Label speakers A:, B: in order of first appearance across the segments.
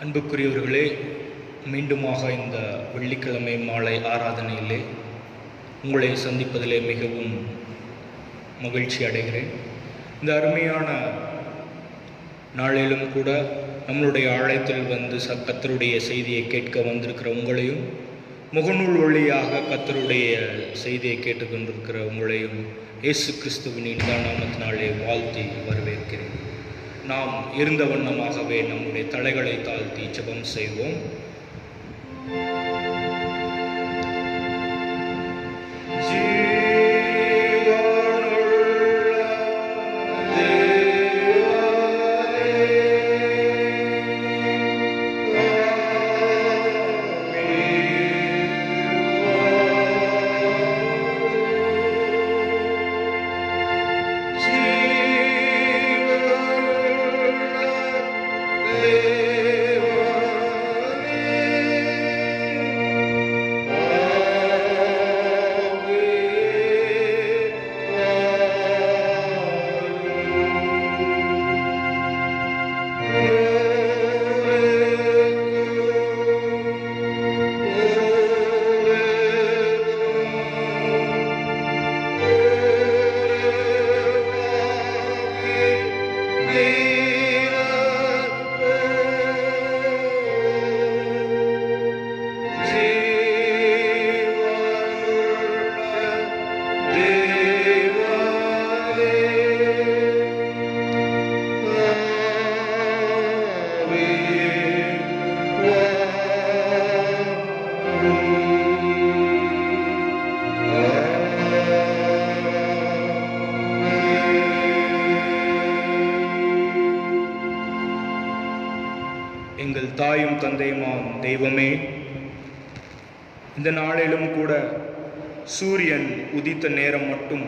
A: அன்புக்குரியவர்களே, மீண்டுமாக இந்த வெள்ளிக்கிழமை மாலை ஆராதனையிலே உங்களை சந்திப்பதிலே மிகவும் மகிழ்ச்சி அடைகிறேன். இந்த அருமையான நாளிலும் கூட நம்மளுடைய ஆலயத்தில் வந்து கர்த்தருடைய செய்தியை கேட்க வந்திருக்கிற உங்களையும், முகநூல் வழியாக கர்த்தருடைய செய்தியை கேட்டுக்கொண்டிருக்கிற உங்களையும் இயேசு கிறிஸ்துவின் இனிதான நாமத்தினாலே வாழ்த்தி வரவேற்கிறேன். நாம் இருந்த வண்ணமாகவே நம்முடைய தலைகளை தாழ்த்தி ஜெபம் செய்வோம். எங்கள் தாயும் தந்தையுமாம் தெய்வமே, இந்த நாளிலும் கூட சூரியன் உதித்த நேரம் மட்டும்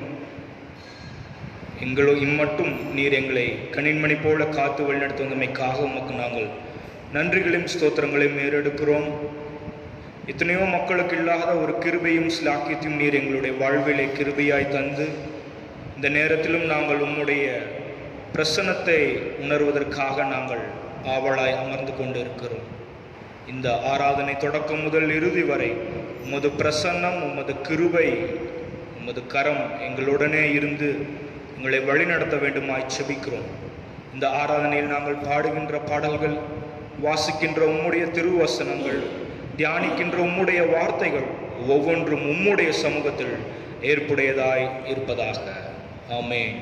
A: இம்மட்டும் நீர் எங்களை கண்ணின்மணி போல காத்து வழிநடத்தி வந்தமைக்காக உமக்கு நாங்கள் நன்றிகளையும் ஸ்தோத்திரங்களையும் ஏறெடுக்கிறோம். எத்தனையோ மக்களுக்கு இல்லாத ஒரு கிருபையும் ஸ்லாக்கியத்தையும் நீர் எங்களுடைய வாழ்விலை கிருபையாய் தந்து இந்த நேரத்திலும் நாங்கள் உம்முடைய பிரசன்னத்தை உணர்வதற்காக நாங்கள் ஆவலாய் அமர்ந்து கொண்டு இருக்கிறோம். இந்த ஆராதனை தொடக்கம் முதல் இறுதி வரை உமது பிரசன்னம், உமது கிருபை, உமது கரம் எங்களுடனே இருந்து எங்களை வழிநடத்த வேண்டுமாய் செபிக்கிறோம். இந்த ஆராதனையில் நாங்கள் பாடுகின்ற பாடல்கள், வாசிக்கின்ற உம்முடைய திருவசனங்கள், தியானிக்கின்ற உம்முடைய வார்த்தைகள் ஒவ்வொன்றும் உம்முடைய சமூகத்தில் ஏற்புடையதாய் இருப்பதாக. ஆமென்.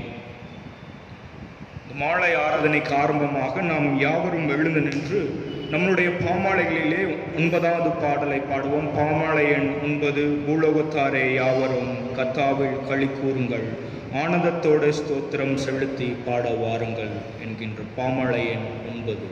A: மாலை ஆராதனைக்கு ஆரம்பமாக நாம் யாவரும் எழுந்து நின்று நம்முடைய பாமாலைகளிலே 9வது பாடலை பாடுவோம். பாமாலை எண் 9. பூலோகத்தாரே யாவரும் கர்த்தாவில் களி கூறுங்கள், ஆனந்தத்தோடு ஸ்தோத்திரம் செலுத்தி பாட வாருங்கள் என்கின்ற பாமாலை எண் 9.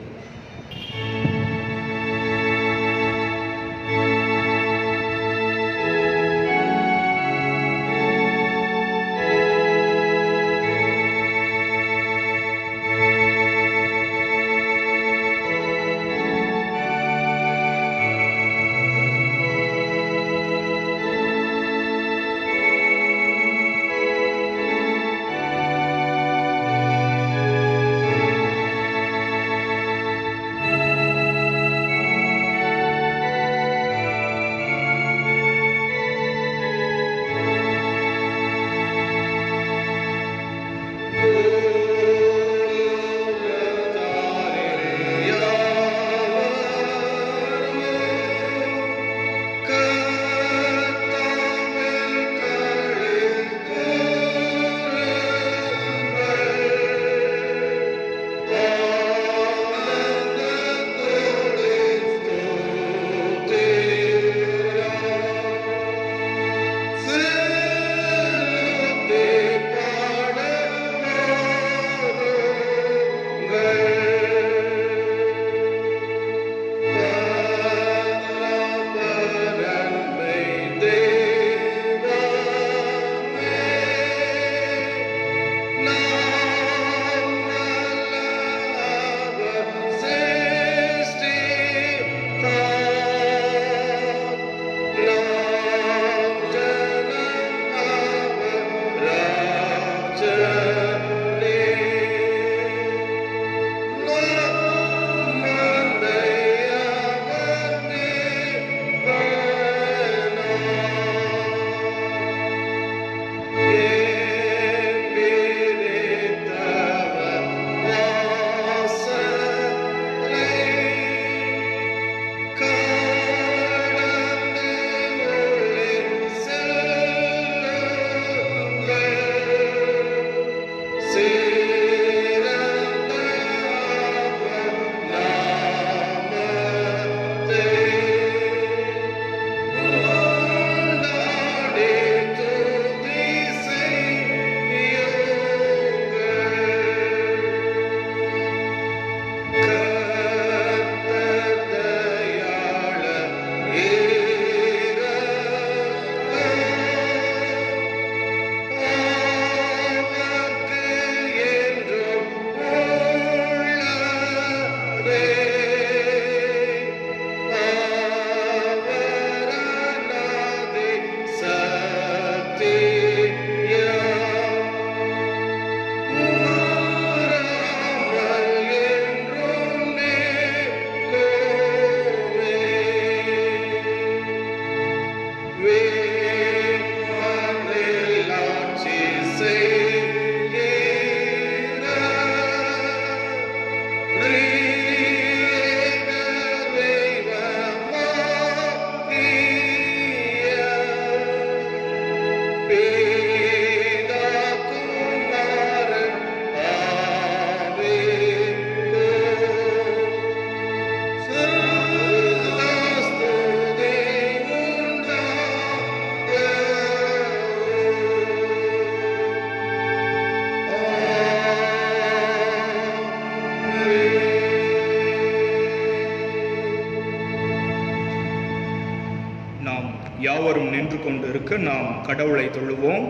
A: யாவரும் நின்று கொண்டிருக்க நாம் கடவுளை தொழுவோம்.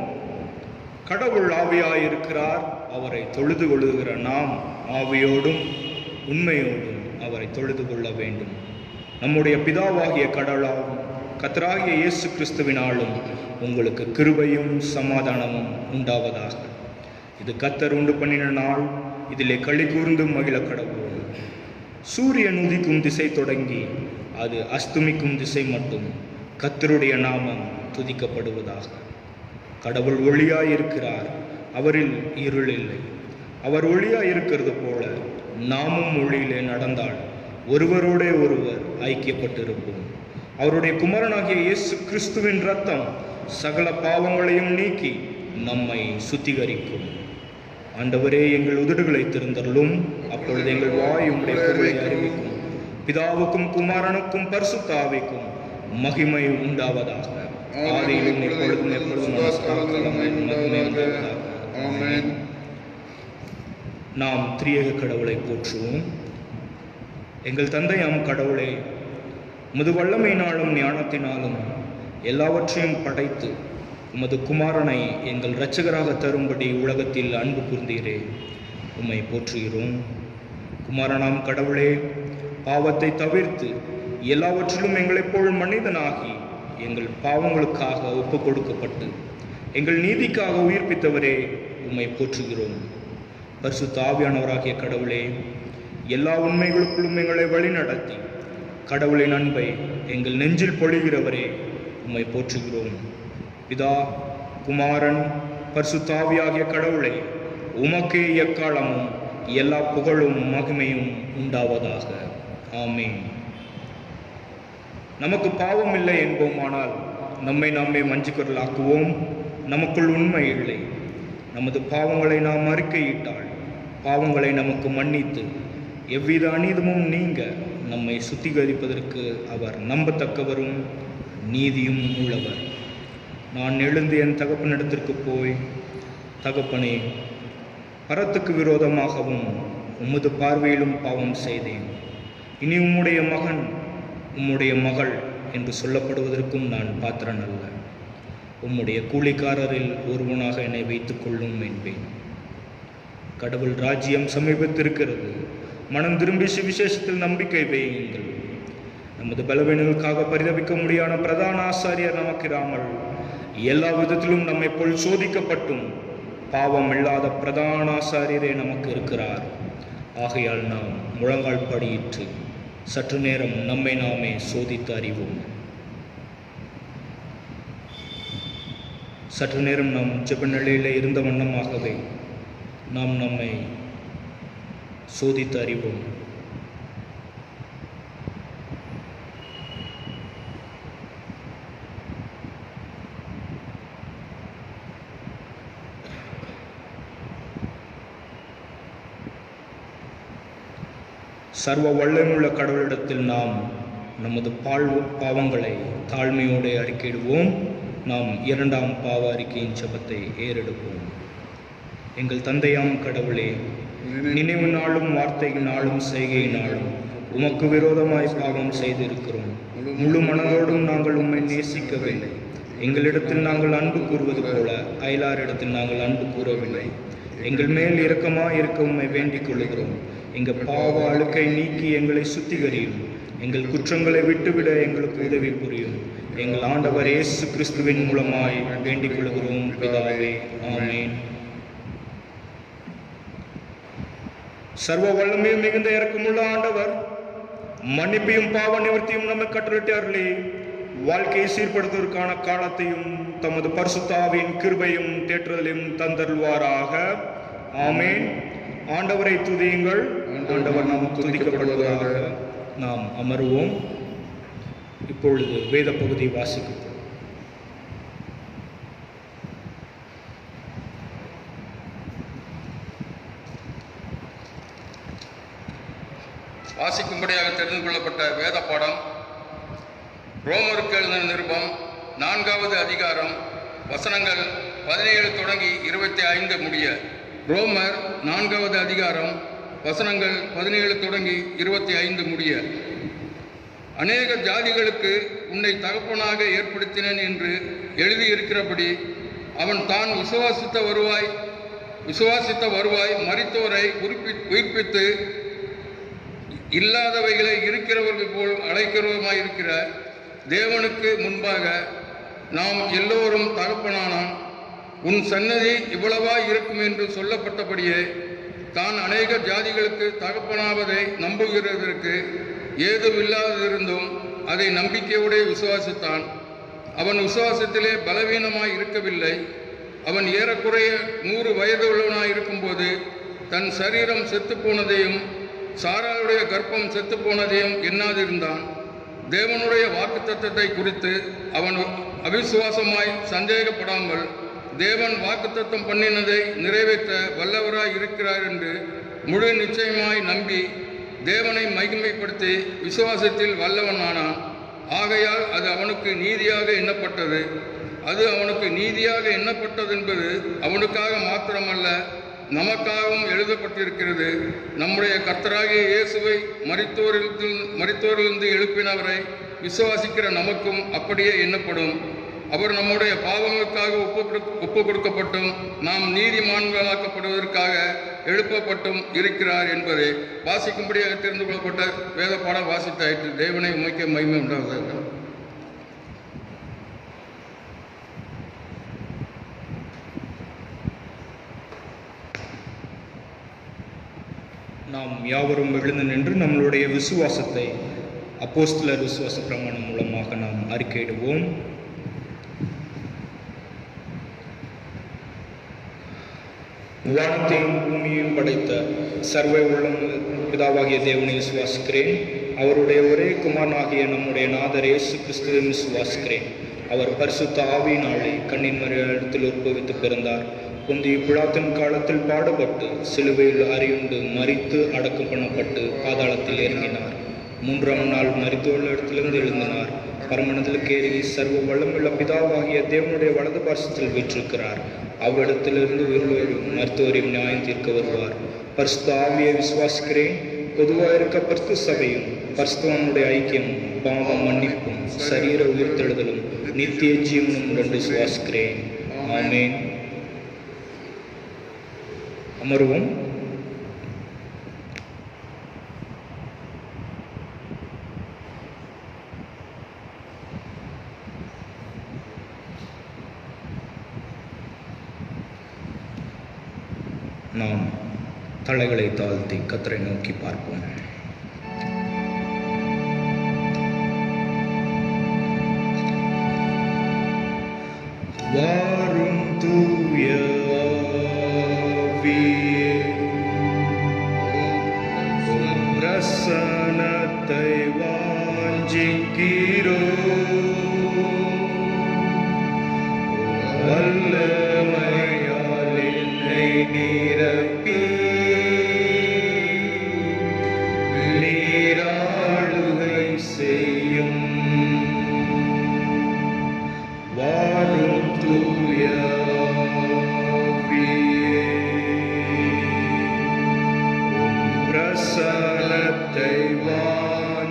A: கடவுள் ஆவியாயிருக்கிறார். அவரை தொழுது கொள்ளுகிற நாம் ஆவியோடும் உண்மையோடும் அவரை தொழுது கொள்ள வேண்டும். நம்முடைய பிதாவாகிய கடவுளாகும் கர்த்தராகிய இயேசு கிறிஸ்துவினாலும் உங்களுக்கு கிருபையும் சமாதானமும் உண்டாவதாக. இது கர்த்தர் உண்டு பண்ணின நாள், இதிலே களி கூர்ந்து மகிழ கடவுள். சூரியன் உதிக்கும் திசை தொடங்கி அது அஸ்துமிக்கும் திசை மட்டும் கர்த்தருடைய நாமம் துதிக்கப்படுவதாக. கடவுள் ஒளியாயிருக்கிறார், அவரில் இருள் இல்லை. அவர் ஒளியாயிருக்கிறது போல நாமும் ஒளியிலே நடந்தால் ஒருவரோடே ஒருவர் ஐக்கியப்பட்டிருப்போம். அவருடைய குமாரனாகிய இயேசு கிறிஸ்துவின் இரத்தம் சகல பாவங்களையும் நீக்கி நம்மை சுத்திகரிக்கும். ஆண்டவரே, எங்கள் உதடுகளை திறந்தருளும், அப்பொழுது எங்கள் வாய் உம்முடைய புகழை அறிவிக்கும். பிதாவுக்கும் குமாரனுக்கும் பரிசுத்த ஆவிக்கும் மகிமை உண்டாவதாக. ஆதியிலும் எப்பொழுதும் எப்பொழுதும் மகிமை உண்டாவதாக. ஆமென். நாம் திரியேக கடவுளை போற்றுவோம். எங்கள் தந்தையாம் கடவுளே, உமது வல்லமையினாலும் ஞானத்தினாலும் எல்லாவற்றையும் படைத்து உமது குமாரனை எங்கள் இரட்சகராக தரும்படி உலகத்தில் அன்பு கூர்ந்தீரே, உம்மை போற்றுகிறோம். குமாரனாம் கடவுளே, பாவத்தை தவிர்த்து எல்லாவற்றிலும் எங்களைப் போல் மனிதனாகி எங்கள் பாவங்களுக்காக ஒப்பு கொடுக்கப்பட்டு எங்கள் நீதிக்காக உயிர்ப்பித்தவரே, உம்மை போற்றுகிறோம். பரிசுத்த ஆவியானவராகிய கடவுளே, எல்லா உண்மைகளுக்குள்ளும் எங்களை வழிநடத்தி கடவுளின் அன்பை எங்கள் நெஞ்சில் பொழிகிறவரே, உம்மை போற்றுகிறோம். பிதா, குமாரன், பரிசுத்த ஆவியாகிய கடவுளே, உமக்கே எக்காலமும் எல்லா புகழும் மகிமையும் உண்டாவதாக. ஆமென். நமக்கு பாவம் இல்லை என்போமானால் நம்மை நாமே வஞ்சிக்கொள்ளாக்குவோம். நமக்குள் உண்மை இல்லை. நமது பாவங்களை நாம் அறிக்கையிட்டால் பாவங்களை நமக்கு மன்னித்து எவ்வித அநீதமும் நீங்க நம்மை சுத்திகரிப்பதற்கு அவர் நம்பத்தக்கவரும் நீதியும் உள்ளவர். நான் எழுந்து என் தகப்பனிடத்திற்கு போய், தகப்பனே, பரத்துக்கு விரோதமாகவும் உமது பார்வையிலும் பாவம் செய்தேன். இனி உம்முடைய மகன், உம்முடைய மகள் என்று சொல்லப்படுவதற்கும் நான் பாத்திரன் அல்ல. உம்முடைய கூலிக்காரரில் ஒருவனாக என்னை வைத்துக் கொள்ளும் என்பேன். கடவுள் ராஜ்யம் சமீபத்திருக்கிறது. மனம் திரும்பி சுவிசேஷத்தில் நம்பிக்கை வையுங்கள். நமது பலவீனங்களுக்காக பரிதபிக்க முடியாத பிரதான ஆசாரியர் நமக்கிராமல் எல்லா விதத்திலும் நம்மை போல் சோதிக்கப்பட்டும் பாவம் இல்லாத பிரதான ஆசாரியரே நமக்கு இருக்கிறார். ஆகையால் நாம் முழங்கால் படியிட்டு சற்று நேரம் நம்மை நாமே சோதித்து அறிவோம். சற்று நேரம் நாம் ஜெப நிலையில் இருந்த வண்ணமாகவே நாம் நம்மை சோதித்து அறிவோம். சர்வ வல்லமையுள்ள கடவுளிடத்தில் நாம் நமது பாவங்களை தாழ்மையோடு அறிக்கையிடுவோம். நாம் இரண்டாம் பாவ அறிக்கையின் ஜெபத்தை ஏறெடுப்போம். எங்கள் தந்தையாம் கடவுளே, நினைவினாலும் வார்த்தையினாலும் செய்கையினாலும் உமக்கு விரோதமாய் பாவம் செய்திருக்கிறோம். முழு மனதோடும் நாங்கள் உம்மை நேசிக்கவில்லை. எங்களிடத்தில் நாங்கள் அன்பு கூறுவது போல அயலாரிடத்தில் நாங்கள் அன்பு கூறவில்லை. எங்கள் மேல் இரக்கமாய் இருக்க உம்மை வேண்டிக் கொள்கிறோம். எங்கள் பாவ அழுக்கை நீக்கி எங்களை சுத்திகரியும். எங்கள் குற்றங்களை விட்டுவிட எங்களுக்கு உதவி புரியும். எங்கள் ஆண்டவர் இயேசு கிறிஸ்துவின் மூலமாய் வேண்டிக் கொள்கிறோம் பிதாவே. ஆமென். சர்வ வல்லமையும் மிகுந்த இரக்கமுள்ள ஆண்டவர் மன்னிப்பையும் பாவ நிவர்த்தியும் நம்மை கட்டளையிட்டு அருளி வாழ்க்கையை சீர்படுத்துவதற்கான காலத்தையும் தமது பரிசுத்த ஆவியின் கிருபையும் தேற்றுதலையும் தந்தருள்வாராக. ஆமென். ஆண்டவரை துதியுங்கள். ஆண்டவர் நாம் துதிக்கப்படுவதாக. நாம் அமருவோம். இப்பொழுது வேத பகுதி வாசிக்கப்படும்.
B: வாசிக்கும்படியாக தெரிந்து கொள்ளப்பட்ட வேத பாடம் ரோமருக்கு எழுதின நிருபம் 4வது அதிகாரம் வசனங்கள் 17 தொடங்கி 25 முடிய. ரோமர் 4வது அதிகாரம் வசனங்கள் 17 தொடங்கி 25 முடிய. அநேக ஜாதிகளுக்கு உன்னை தகப்பனாக ஏற்படுத்தினேன் என்று எழுதியிருக்கிறபடி அவன் தான் விசுவாசித்த வருவாய் மரித்தோரை உயிர்ப்பித்து இல்லாதவைகளை இருக்கிறவர்கள் போல் அழைக்கிறவருமாயிருக்கிற தேவனுக்கு முன்பாக நாம் எல்லோரும் தகப்பனானான். உன் சன்னதி இவ்வளவாய் இருக்கும் என்று சொல்லப்பட்டபடியே தான் அநேக ஜாதிகளுக்கு தகப்பனாவதை நம்புகிறதற்கு ஏதுமில்லாதிருந்தும் அதை நம்பிக்கையோடு விசுவாசித்தான். அவன் விசுவாசத்திலே பலவீனமாய் இருக்கவில்லை. அவன் ஏறக்குறைய 100 வயது உள்ளவனாயிருக்கும்போது தன் சரீரம் செத்துப்போனதையும் சாராளுடைய கர்ப்பம் செத்துப்போனதையும் எண்ணாதிருந்தான். தேவனுடைய வாக்குத்தத்தத்தை குறித்து அவன் அவிசுவாசமாய் சந்தேகப்படாமல் தேவன் வாக்குத்தத்தம் பண்ணினதை நிறைவேற்ற வல்லவராய் இருக்கிறார் என்று முழு நிச்சயமாய் நம்பி தேவனை மகிமைப்படுத்தி விசுவாசத்தில் வல்லவனானான். ஆகையால் அது அவனுக்கு நீதியாக எண்ணப்பட்டது. அது அவனுக்கு நீதியாக எண்ணப்பட்டது என்பது அவனுக்காக மாத்திரமல்ல, நமக்காகவும் எழுதப்பட்டிருக்கிறது. நம்முடைய கர்த்தராகிய இயேசுவை மரித்தோரிலிருந்து எழுப்பினவரை விசுவாசிக்கிற நமக்கும் அப்படியே எண்ணப்படும். அவர் நம்முடைய பாவங்களுக்காக ஒப்பு கொடுக்கப்பட்டும் நாம் நீதிமான்களாக்கப்படுவதற்காக எழுப்பப்பட்டும் இருக்கிறார் என்பதை வாசிக்கும்படியாக தெரிந்து கொள்ளப்பட்ட வேத பாடம் வாசித்தாயிற்று. தேவனை உமைக்க மகிமை உண்டாவதாக.
A: நாம் யாவரும் எழுந்து நின்று நம்மளுடைய விசுவாசத்தை அப்போஸ்தலர் விசுவாச பிரமாணம் மூலமாக நாம் அறிக்கையிடுவோம். வானத்தையும் பூமியையும் படைத்த சர்வ உள்ளம் பிதாவாகிய தேவனை விசுவாசிக்கிறேன். அவருடைய ஒரே குமாரனாகிய நம்முடைய நாதர் இயேசு கிறிஸ்துவையும் விசுவாசிக்கிறேன். அவர் பரிசுத்த ஆவியினாலே கண்ணின் மறையிடத்தில் உற்பவித்து பிறந்தார். பொந்திய பிலாத்தின் காலத்தில் பாடுபட்டு சிலுவையில் அறையுண்டு மரித்து அடக்கம் பண்ணப்பட்டு பாதாளத்தில் இறங்கினார். 3ஆம் நாள் மரித்தோரிடத்திலிருந்து எழுந்தினார். பரமனத்திற்கு ஏறி சர்வ வல்லமுள்ள பிதாவாகிய தேவனுடைய வலது பார்சத்தில் வீற்றிருக்கிறார். அவ்விடத்திலிருந்து உயிரோரும் மருத்துவரையும் நியாயம் தீர்க்க வருவார். பரிசுத்த ஆவியை விசுவாசிக்கிறேன். பொதுவாக இருக்க பரிசுத்த சபையும் பரிசுத்தவானுடைய ஐக்கியமும் பாவம் மன்னிப்பும் சரீர உயிர்த்தெழுதலும் நித்திய ஜீவனும் உடன் விசுவாசிக்கிறேன். ஆமேன். அமருவோம். நாம் தலைகளை தாழ்த்தி கர்த்தரை நோக்கி பார்ப்போம். வாரும் தூய ஆவியே, உம் பிரசன்னத்தை வாஞ்சிக்கிறோம். வல்லமையால் என்னை நிரப்பி நீராளுகை செய்யும். வாரும் தூய ஆவியே, உம் பிரசன்னத்தை வாஞ்சிக்கிறோம்.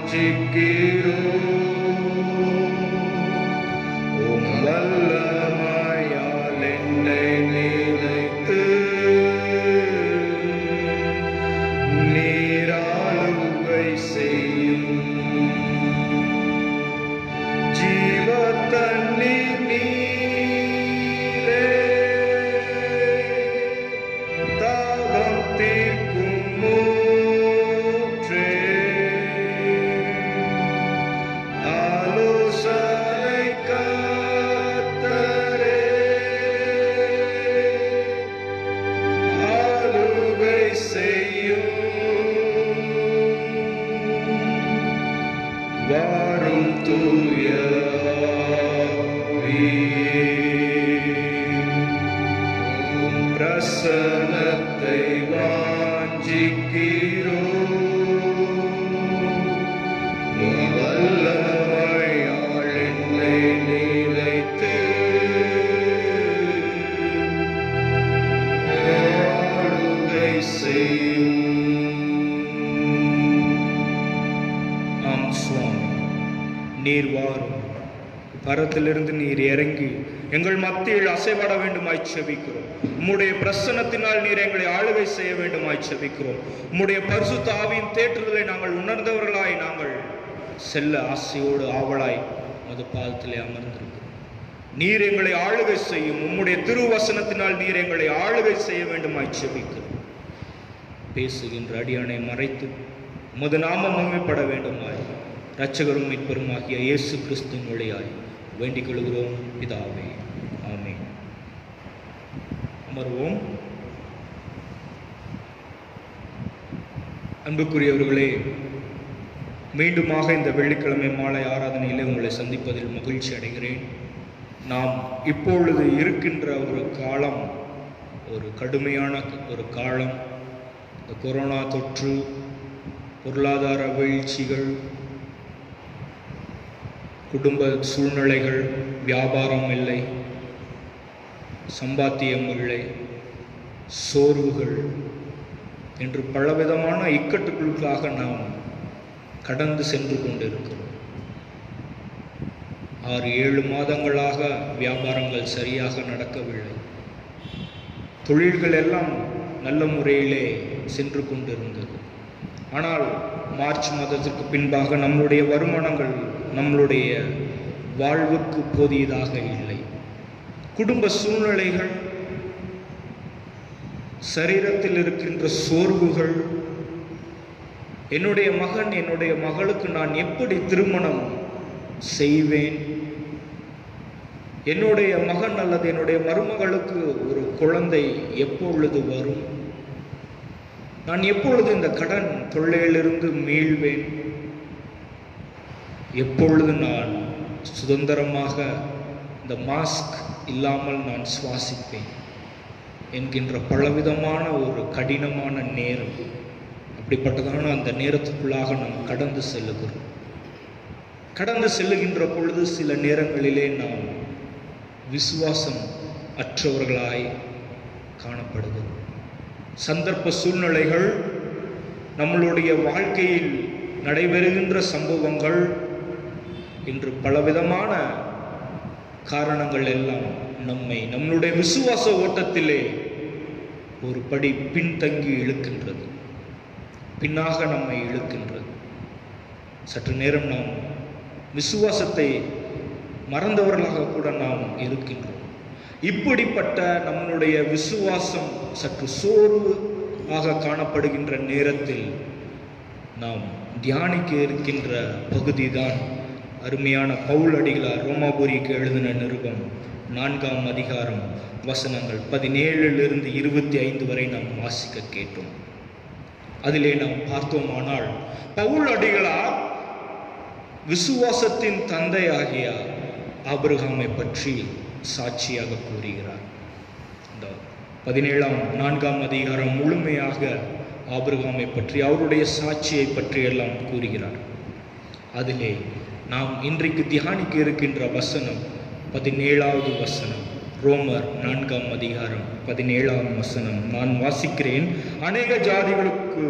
A: உம் வல்லமையால் என்னை நிலைத்து நீராளுகை செய்யும். ஜீவ தண்ணீர் நீரே, தாகம் தீர்க்கும் ஊற்றே, ஆலோசனை கர்த்தரே, ஆளுகை செய்யும். வாரும் தூய ஆவியே, உம் பிரசன்னத்தை வாஞ்சிக்கிறோம். உம் வல்லமையால் என்னை நிலைத்து ஆளுகை செய்யும். ஆம் சுவாமி, நீர் வாரும். பரத்திலிருந்து நீர் இறங்கி எங்கள் மத்தியில் அசைவாட வேண்டுமாய் செபிக்கிறோம். உம்முடைய பிரசன்னத்தினால் நீர் எங்களை ஆளுகை செய்ய வேண்டுமாய் செபிக்கிறோம். உம்முடைய பரிசுத்த ஆவியின் தேற்றுதலை நாங்கள் உணர்ந்தவர்களாய் நாங்கள் செல்ல ஆசையோடு ஆவலாய் அது பாதத்திலே அமர்ந்திருக்கிறோம். நீர் எங்களை ஆளுகை செய்யும். உம்முடைய திருவசனத்தினால் நீர் எங்களை ஆளுகை செய்ய வேண்டுமாய் செபிக்கிறோம். பேசுகின்ற அடியானை மறைத்து உமது நாமம் மகிமைப்பட வேண்டுமாய் இரட்சகரும் மீட்பருமாகிய இயேசு கிறிஸ்துவின் வழியாய் வேண்டிக் கொள்கிறோம் பிதாவே, ஆமென். அமர்வோம். அன்புக்குரியவர்களே, மீண்டுமாக இந்த வெள்ளிக்கிழமை மாலை ஆராதனையிலே உங்களை சந்திப்பதில் மகிழ்ச்சி அடைகிறேன். நாம் இப்பொழுது இருக்கின்ற ஒரு காலம் ஒரு கடுமையான ஒரு காலம். இந்த கொரோனா தொற்று, பொருளாதார வீழ்ச்சிகள், குடும்ப சூழ்நிலைகள், வியாபாரம் இல்லை, சம்பாத்தியம் இல்லை, சோர்வுகள் என்று பலவிதமான இக்கட்டுகளுக்காக நாம் கடந்து சென்று கொண்டிருக்கிறோம். 6-7 மாதங்களாக வியாபாரங்கள் சரியாக நடக்கவில்லை. தொழில்கள் எல்லாம் நல்ல முறையிலே சென்று கொண்டிருந்தது. ஆனால் மார்ச் மாதத்திற்கு பின்பாக நம்முடைய வருமானங்கள் நம்மளுடைய வாழ்வுக்கு போதியதாக இல்லை. குடும்ப சூழ்நிலைகள், சரீரத்தில் இருக்கின்ற சோர்வுகள், என்னுடைய மகன் என்னுடைய மகளுக்கு நான் எப்படி திருமணம் செய்வேன், என்னுடைய மகன் அல்லது என்னுடைய மருமகளுக்கு ஒரு குழந்தை எப்பொழுது வரும், நான் எப்பொழுது இந்த கடன் தொல்லையிலிருந்து மீள்வேன், எப்பொழுது நான் சுதந்திரமாக இந்த மாஸ்க் இல்லாமல் நான் சுவாசிப்பேன் என்கின்ற பலவிதமான ஒரு கடினமான நேரம். அப்படிப்பட்டதான அந்த நேரத்துக்குள்ளாக நாம் கடந்து செல்லுகிறோம். கடந்து செல்லுகின்ற பொழுது சில நேரங்களிலே நாம் விசுவாசம் அற்றவர்களாய் காணப்படுகிறோம். சந்தர்ப்ப சூழ்நிலைகள், நம்மளுடைய வாழ்க்கையில் நடைபெறுகின்ற சம்பவங்கள், இன்று பலவிதமான காரணங்கள் எல்லாம் நம்மளுடைய விசுவாச ஓட்டத்திலே ஒரு படி பின்தங்கி இழுக்கின்றது, பின்னாக நம்மை இழுக்கின்றது. சற்று நேரம் நாம் விசுவாசத்தை மறந்தவர்களாக கூட நாம் இருக்கின்றோம். இப்படிப்பட்ட நம்முடைய விசுவாசம் சற்று சோர்வாக காணப்படுகின்ற நேரத்தில் நாம் தியானிக்க இருக்கின்ற பகுதிதான் அருமையான பவுல் அடிகளார் ரோமாபுரிக்கு எழுதின நிருபம் 4ஆம் அதிகாரம் வசனங்கள் 17 - 25 வரை நாம் வாசிக்க கேட்டோம். அதிலே நாம் பார்த்தோமானால் பவுல் அடிகளார் விசுவாசத்தின் தந்தையாகிய ஆபிரகாமை பற்றி சாட்சியாக கூறுகிறார். இந்த 4ஆம் அதிகாரம் முழுமையாக ஆபிரகாமை பற்றி, அவருடைய சாட்சியை பற்றி எல்லாம் கூறுகிறார். அதிலே நாம் இன்றைக்கு தியானிக்க இருக்கின்ற வசனம் 17வது வசனம். ரோமர் 4ஆம் அதிகாரம் 17ஆம் வசனம். நான் வாசிக்கிறேன். அநேக ஜாதிகளுக்கு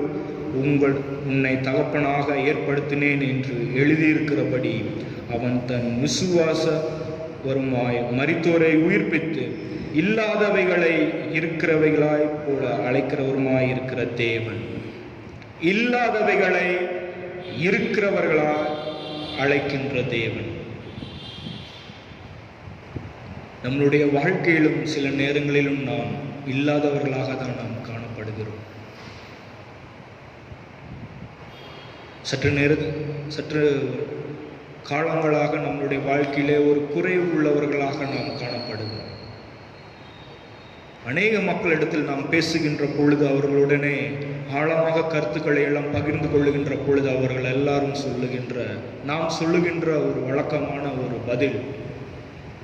A: உன்னை தகப்பனாக ஏற்படுத்தினேன் என்று எழுதியிருக்கிறபடி அவன் தன் விசுவாச வருமாய் மரித்தோரை உயிர்ப்பித்து இல்லாதவைகளை இருக்கிறவைகளாய் போல அழைக்கிறவருமாய் இருக்கிற தேவன். இல்லாதவைகளை இருக்கிறவர்களாய் அழைக்கின்ற தேவன். நம்மளுடைய வாழ்க்கையிலும் சில நேரங்களிலும் நாம் இல்லாதவர்களாக தான் நாம் காணப்படுகிறோம். சற்று காலங்களாக நம்முடைய வாழ்க்கையிலே ஒரு குறைவு உள்ளவர்களாக நாம் காணப்படுகிறோம். அநேக மக்களிடத்தில் நாம் பேசுகின்ற பொழுது, அவர்களுடனே ஆழமாக கருத்துக்களை எல்லாம் பகிர்ந்து கொள்ளுகின்ற பொழுது, அவர்கள் எல்லாரும் நாம் சொல்லுகின்ற ஒரு வழக்கமான ஒரு பதில்,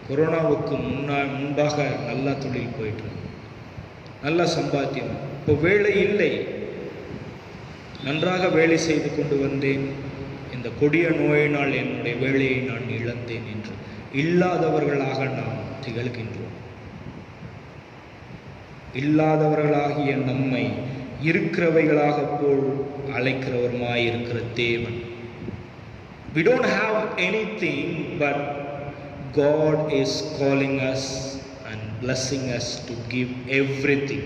A: கொரோனாவுக்கு முன்பாக நல்லா தொழில் போயிட்டு, நல்ல சம்பாத்தியம், இப்போ வேலை இல்லை, நன்றாக வேலை செய்து கொண்டு வந்தேன், இந்த கொடிய நோயினால் என்னுடைய வேலையை நான் இழந்தேன் என்று இல்லாதவர்களாக நாம் திகழ்கின்றோம். இல்லாதவர்களாகிய நம்மை இருக்கிறவைகளாக போல் அழைக்கிறவருமாயிருக்கிற தேவன். We don't have anything, but God is calling us and blessing us to give everything.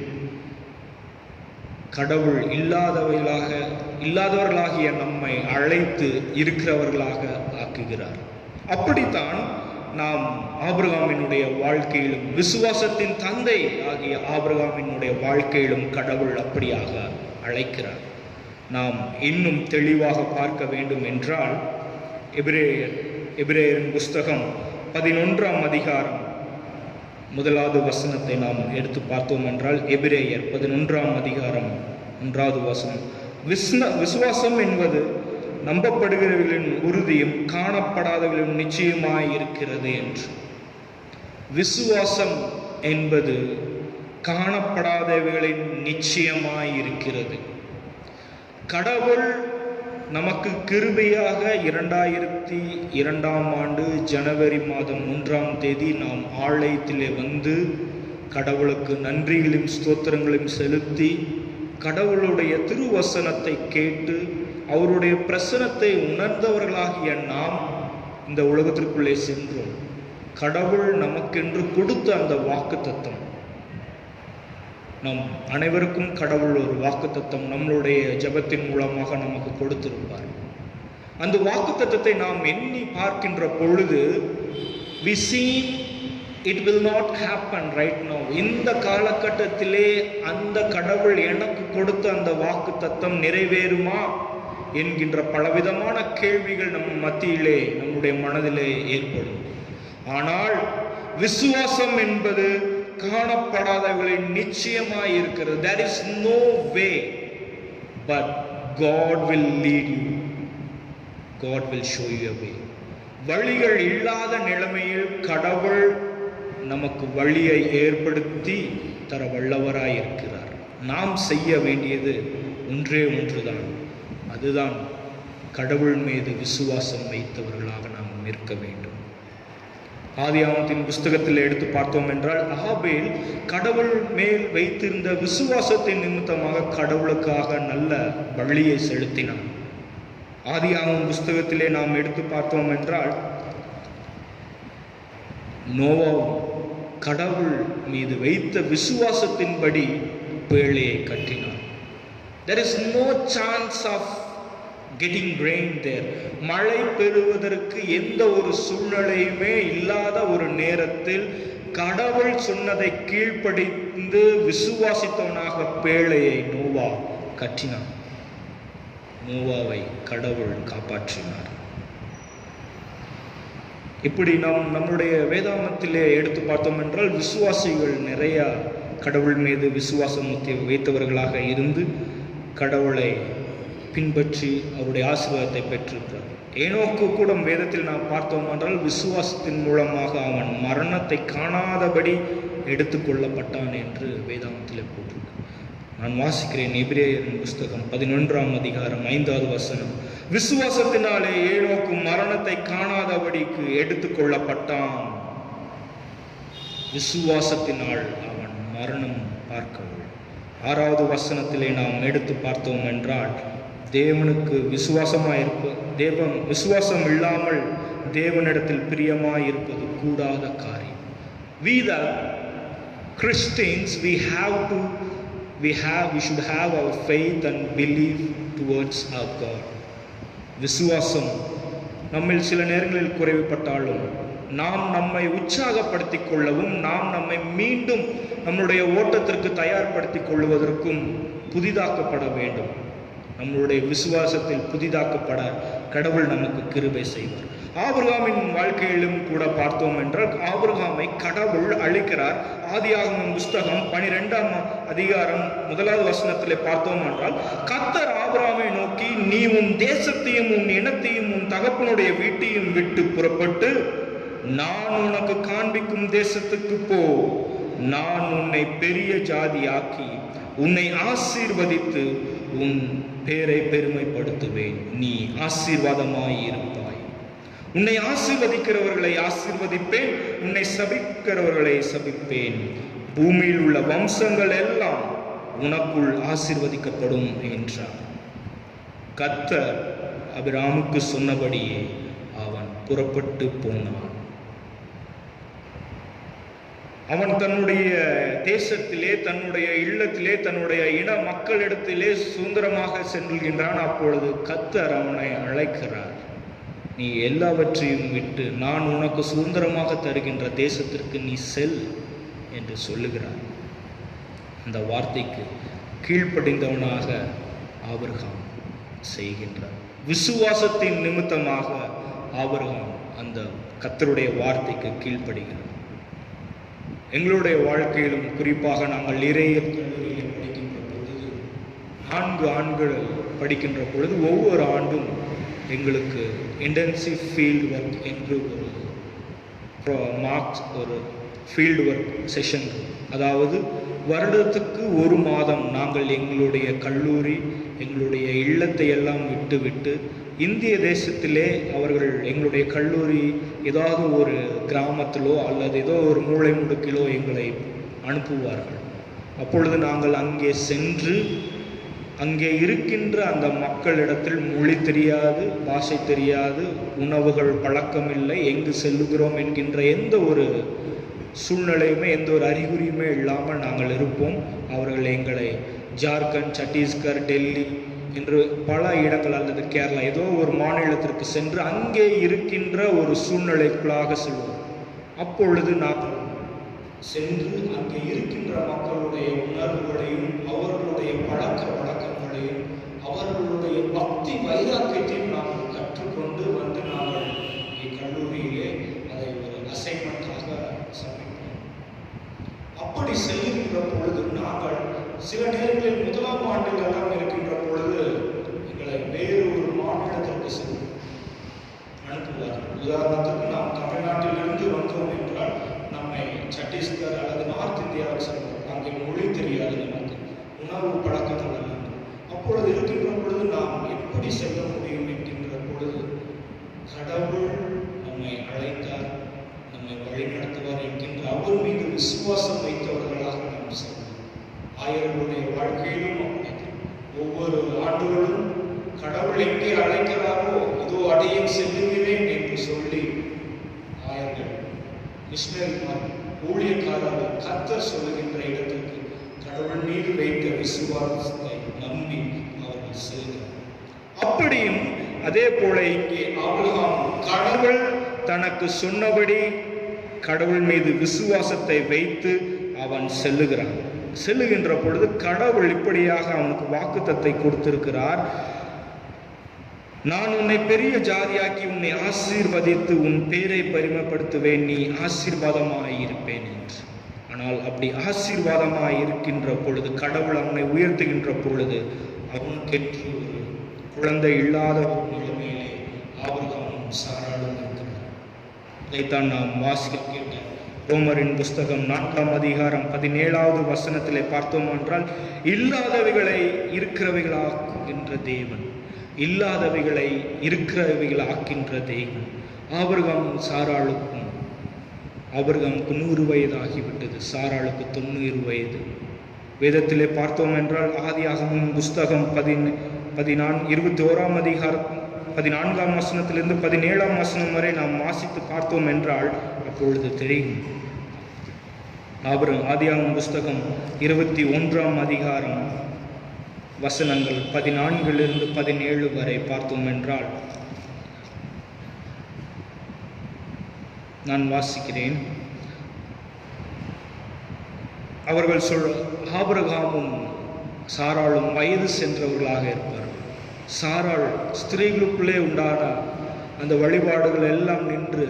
A: கடவுள் இல்லாதவர்களாகிய நம்மை அழைத்து இருக்கிறவர்களாக ஆக்குகிறார். அப்படித்தான் நாம் ஆபிரகாமினுடைய வாழ்க்கையிலும், விசுவாசத்தின் தந்தை ஆகிய ஆபிரகாமினுடைய வாழ்க்கையிலும் கடவுள் அப்படியாக அழைக்கிறார். நாம் இன்னும் தெளிவாக பார்க்க வேண்டும் என்றால் எபிரேயரின் புஸ்தகம் 11ஆம் அதிகாரம் 1வது வசனத்தை நாம் எடுத்து பார்த்தோம் என்றால், எபிரேயர் 11ஆம் அதிகாரம் 1வது வசனம், விசுவாசம் என்பது நம்பப்படுகிறவர்களின் உறுதியும் காணப்படாதவர்களின் நிச்சயமாய் இருக்கிறது என்று. விசுவாசம் என்பது காணப்படாதவர்களின் நிச்சயமாய் இருக்கிறது. கடவுள் நமக்கு கிருபையாக 2002ஆம் ஆண்டு ஜனவரி மாதம் 1ஆம் தேதி நாம் ஆலயத்திலே வந்து கடவுளுக்கு நன்றிகளையும் ஸ்தோத்திரங்களையும் செலுத்தி கடவுளுடைய திருவசனத்தை கேட்டு அவருடைய பிரசனத்தை உணர்ந்தவர்களாகிய நாம் இந்த உலகத்திற்குள்ளே சென்றோம். கடவுள் நமக்கென்று கொடுத்த அந்த வாக்குத்தத்தம், நம் அனைவருக்கும் கடவுள் ஒரு வாக்குத்தத்தம் நம்மளுடைய ஜெபத்தின் மூலமாக நமக்கு கொடுத்திருப்பார். அந்த வாக்குத்தத்தத்தை நாம் எண்ணி பார்க்கின்ற பொழுது we see it will not happen right now. இந்த காலகட்டத்திலே அந்த கடவுள் எனக்கு கொடுத்த அந்த வாக்குத்தத்தம் நிறைவேறுமா என்கின்ற பலவிதமான கேள்விகள் நம் மத்தியிலே, நம்முடைய மனதிலே ஏற்படும். ஆனால் விசுவாசம் என்பது காணப்படாதவர்களின் நிச்சயமாய் இருக்கிறது. There is no way but God will lead you. God will show you a way. வழிகள் இல்லாத நிலைமையில் கடவுள் நமக்கு வழியை ஏற்படுத்தி தர வல்லவராய் இருக்கிறார். நாம் செய்ய வேண்டியது ஒன்றே ஒன்றுதான். அதுதான் கடவுள் மீது விசுவாசம் வைத்தவர்களாக நாம் நிற்க வேண்டும். ஆதியாகமத்தின் புஸ்தகத்தில் எடுத்து பார்த்தோம் என்றால், ஆபேல் கடவுள் மேல் வைத்திருந்த விசுவாசத்தின் நிமித்தமாக கடவுளுக்காக நல்ல பலியை செலுத்தினான். ஆதியாகமம் புஸ்தகத்திலே நாம் எடுத்து பார்த்தோம் என்றால், நோவாவும் கடவுள் மீது வைத்த விசுவாசத்தின்படி பேழையை கட்டினான். There is no chance of getting rain there. மழை பெறுவதற்கு எந்த ஒரு சூழ்நிலையுமே இல்லாத ஒரு நேரத்தில் கடவுள் சொன்னதை கீழ்ப்படிந்து விசுவாசித்தவனாக பேழையை நோவா கட்டினான். நோவாவை கடவுள் காப்பாற்றினார். இப்படி நம்முடைய வேதாகமத்திலே எடுத்து பார்த்தோம் என்றால், விசுவாசிகள் நிறைய கடவுள் மீது விசுவாசம் வைத்தவர்களாக இருந்து கடவுளை பின்பற்றி அவருடைய ஆசீர்வாதத்தை பெற்றிருக்கிறார். ஏனோக்கு கூட வேதத்தில் நாம் பார்த்தோம் என்றால், விசுவாசத்தின் மூலமாக அவன் மரணத்தை காணாதபடி எடுத்துக்கொள்ளப்பட்டான் என்று வேதாகமத்தில் போட்டிருக்கு. நான் வாசிக்கிறேன் எபிரேயரின் புஸ்தகம் 11ஆம் அதிகாரம் 5வது வசனம், விசுவாசத்தினாலே ஏனோக்கு மரணத்தை காணாதபடிக்கு எடுத்துக்கொள்ளப்பட்டான். விசுவாசத்தினால் அவன் மரணம் பார்க்கவில்லை. 6வது வசனத்திலே நாம் எடுத்து பார்த்தோம் என்றால், தேவனுக்கு விசுவாசம் இல்லாமல் தேவனிடத்தில் பிரியமாயிருப்பது கூடாத காரியம். We the Christians, we should have our faith and belief towards our God. விசுவாசம் நம்மில் சில நேரங்களில் குறைவுபட்டாலும் நாம் நம்மை உற்சாகப்படுத்திக் கொள்ளவும், நாம் நம்மை மீண்டும் நம்முடைய ஓட்டத்திற்கு தயார்படுத்திக் கொள்வதற்கும் புதிதாக்கப்பட வேண்டும். நம்மளுடைய விசுவாசத்தில் புதிதாக்கப்பட கடவுள் நமக்கு கிருபை செய்வார். ஆபிரகாமின் வாழ்க்கையிலும் கூட பார்த்தோம் என்றால், ஆபிரகாமை கடவுள் அழைக்கிறார். ஆதியாகமம் புஸ்தகம் 12ஆம் அதிகாரம் 1வது வசனத்திலே பார்த்தோம் என்றால், கர்த்தர் ஆபிரகாமை நோக்கி, நீ உன் தேசத்தையும் உன் இனத்தையும் உன் தகப்பனுடைய வீட்டையும் விட்டு புறப்பட்டு நான் உனக்கு காண்பிக்கும் தேசத்துக்கு போ. நான் உன்னை பெரிய ஜாதியாக்கி உன்னை ஆசீர்வதித்து உன் பேரை பெருமைப்படுத்துவேன். நீ ஆசீர்வாதமாய் இருப்பாய். உன்னை ஆசீர்வதிக்கிறவர்களை ஆசீர்வதிப்பேன், உன்னை சபிக்கிறவர்களை சபிப்பேன். பூமியில் உள்ள வம்சங்கள் எல்லாம் உனக்குள் ஆசீர்வதிக்கப்படும் என்றார். கர்த்தர் ஆபிரகாமுக்கு சொன்னபடியே அவன் புறப்பட்டு போனான். அவன் தன்னுடைய தேசத்திலே, தன்னுடைய இல்லத்திலே, தன்னுடைய இன மக்களிடத்திலே சுதந்திரமாக செல்கின்றான். அப்பொழுது கர்த்தர் அவனை அழைக்கிறார். நீ எல்லாவற்றையும் விட்டு நான் உனக்கு சுதந்திரமாக தருகின்ற தேசத்திற்கு நீ செல் என்று சொல்லுகிறார். அந்த வார்த்தைக்கு கீழ்ப்படிந்தவனாக ஆபிரகாம் செய்கின்றார். விசுவாசத்தின் நிமித்தமாக ஆபிரகாம் அந்த கர்த்தருடைய வார்த்தைக்கு கீழ்ப்படுகிறார். எங்களுடைய வாழ்க்கையிலும் குறிப்பாக நாங்கள் நிறைய கல்லூரியில் படிக்கின்ற பொழுது, 4 ஆண்டுகள் படிக்கின்ற பொழுது ஒவ்வொரு ஆண்டும் எங்களுக்கு இன்டென்சிவ் ஃபீல்டு ஒர்க் என்று ஒரு ஃபீல்டு ஒர்க் செஷன், அதாவது வருடத்துக்கு 1 மாதம் நாங்கள் எங்களுடைய கல்லூரி, எங்களுடைய இல்லத்தை எல்லாம் விட்டு இந்திய தேசத்திலே அவர்கள் எங்களுடைய கல்லூரி ஏதாவது ஒரு கிராமத்திலோ அல்லது ஏதோ ஒரு மூலை முடுக்கிலோ எங்களை அனுப்புவார்கள். அப்பொழுது நாங்கள் அங்கே சென்று அங்கே இருக்கின்ற அந்த மக்களிடத்தில் மொழி தெரியாது, பாஷை தெரியாது, உணவுகள் பழக்கமில்லை, எங்கு செல்லுகிறோம் என்கின்ற எந்த ஒரு சூழ்நிலையுமே, எந்த ஒரு அறிகுறியுமே இல்லாமல் நாங்கள் இருப்போம். அவர்கள் எங்களை ஜார்க்கண்ட், சத்தீஸ்கர், டெல்லி என்று பல இடங்கள் அல்லது கேரளா ஏதோ ஒரு மாநிலத்திற்கு சென்று அங்கே இருக்கின்ற ஒரு சூழ்நிலைக்குள்ளாக செல்வோம். அப்பொழுது நாங்கள் சென்று அங்கே இருக்கின்ற மக்களுடைய உணர்வுகளையும் அவர்களுடைய பழக்க வழக்கங்களையும் அவர்களுடைய பக்தி வைராக்கியத்தையும் நாங்கள் கற்றுக்கொண்டு வந்து நாங்கள் கல்லூரியிலே அதை ஒரு அசைன்மெண்டாக சமைப்போம். அப்படி செய்கின்ற பொழுது நாங்கள் சில நேரங்களில் 1ஆம் ஆண்டில் எல்லாம் இருக்கின்ற பொழுது எங்களை வேறு ஒரு மாநிலத்திற்கு சென்று அனுப்புவார்கள். உதாரணத்துக்கு நாம் தமிழ்நாட்டிலிருந்து வந்தோம் என்றால் நம்மை சத்தீஸ்கர் அல்லது நார்த் இந்தியாவில் செல்வோம். அங்கே மொழி தெரியாது, நமக்கு உணவு பழக்கங்கள் அல்ல. அப்பொழுது இருக்கின்ற பொழுது நாம் எப்படி செல்ல முடியும் என்கின்ற பொழுது கடவுள் நம்மை அழைத்தார், நம்மை வழிநடத்துவார் என்கின்ற அவர் மீது விசுவாசம் வைத்தவர்களாக நாம் செல்வோம். ஆயர்களுடைய வாழ்க்கையிலும் ஒவ்வொரு ஆண்டுகளும் கடவுள் எங்கே அழைக்கிறாரோ இதோ அடையேன் செல்லுகிறேன் என்று சொல்லி ஆயர்கள், மிஷனரிமார், ஊழியக்காரர்கள் கர்த்தர் சொல்லுகின்ற இடத்திற்கு கடவுள் மீது வைத்த விசுவாசத்தை நம்பி அவர்கள் செல்கிறார். அப்படியும் அதே போல இங்கே ஆபிரகாம் கடவுள் தனக்கு சொன்னபடி கடவுள் மீது விசுவாசத்தை வைத்து அவன் செல்லுகிறான். செல்லுகின்ற பொழுது கடவுள் இப்படியாக அவனுக்கு வாக்குத்தத்தை கொடுத்திருக்கிறார். நான் உன்னை பெரிய ஜாதியாக்கி உன்னை ஆசீர்வதித்து உன் பேரை பரிமப்படுத்துவேன், நீ ஆசீர்வாதமாயிருப்பேன் என்று. ஆனால் அப்படி ஆசீர்வாதமாயிருக்கின்ற பொழுது கடவுள் அவனை உயர்த்துகின்ற பொழுது அவனுக்கென்று ஒரு குழந்தை இல்லாத ஒரு நிலைமையிலே ஆபிரகாமும் சாராளும் இருக்கிறார். இதைத்தான் நாம் வாசிக்க கேட்ட ரோமரின் புஸ்தகம் 4ஆம் அதிகாரம் 17வது வசனத்திலே பார்த்தோம் என்றால், இல்லாதவைகளை இருக்கிறவைகளாக்குகின்ற தேவன், இல்லாதவைகளை இருக்கிறவைகளாக்கின்ற தேவன். ஆபிரகாமும் சாராளுக்கும், ஆபிரகாமுக்கு 100 வயதாகிவிட்டது, சாராளுக்கு 90 வயது. வேதத்திலே பார்த்தோம் என்றால் ஆதியாகமம் புஸ்தகம் 21ஆம் அதிகாரம் 14ஆம் வசனத்திலிருந்து 17ஆம் வசனம் வரை நாம் வாசித்து பார்த்தோம் என்றால் அப்பொழுது தெரியும். ஆதியாகமம் புஸ்தகம் 21ஆம் அதிகாரம் வசனங்கள் 14லிருந்து 17 வரை பார்த்தோம் என்றால், நான் வாசிக்கிறேன். அவர்கள் ஆபிரகாமும் சாராளும் வயது சென்றவர்களாக இருப்பார்கள். சாராள் ஸ்திரீகளுக்குள்ளே உண்டான அந்த வழிபாடுகள் எல்லாம் நின்று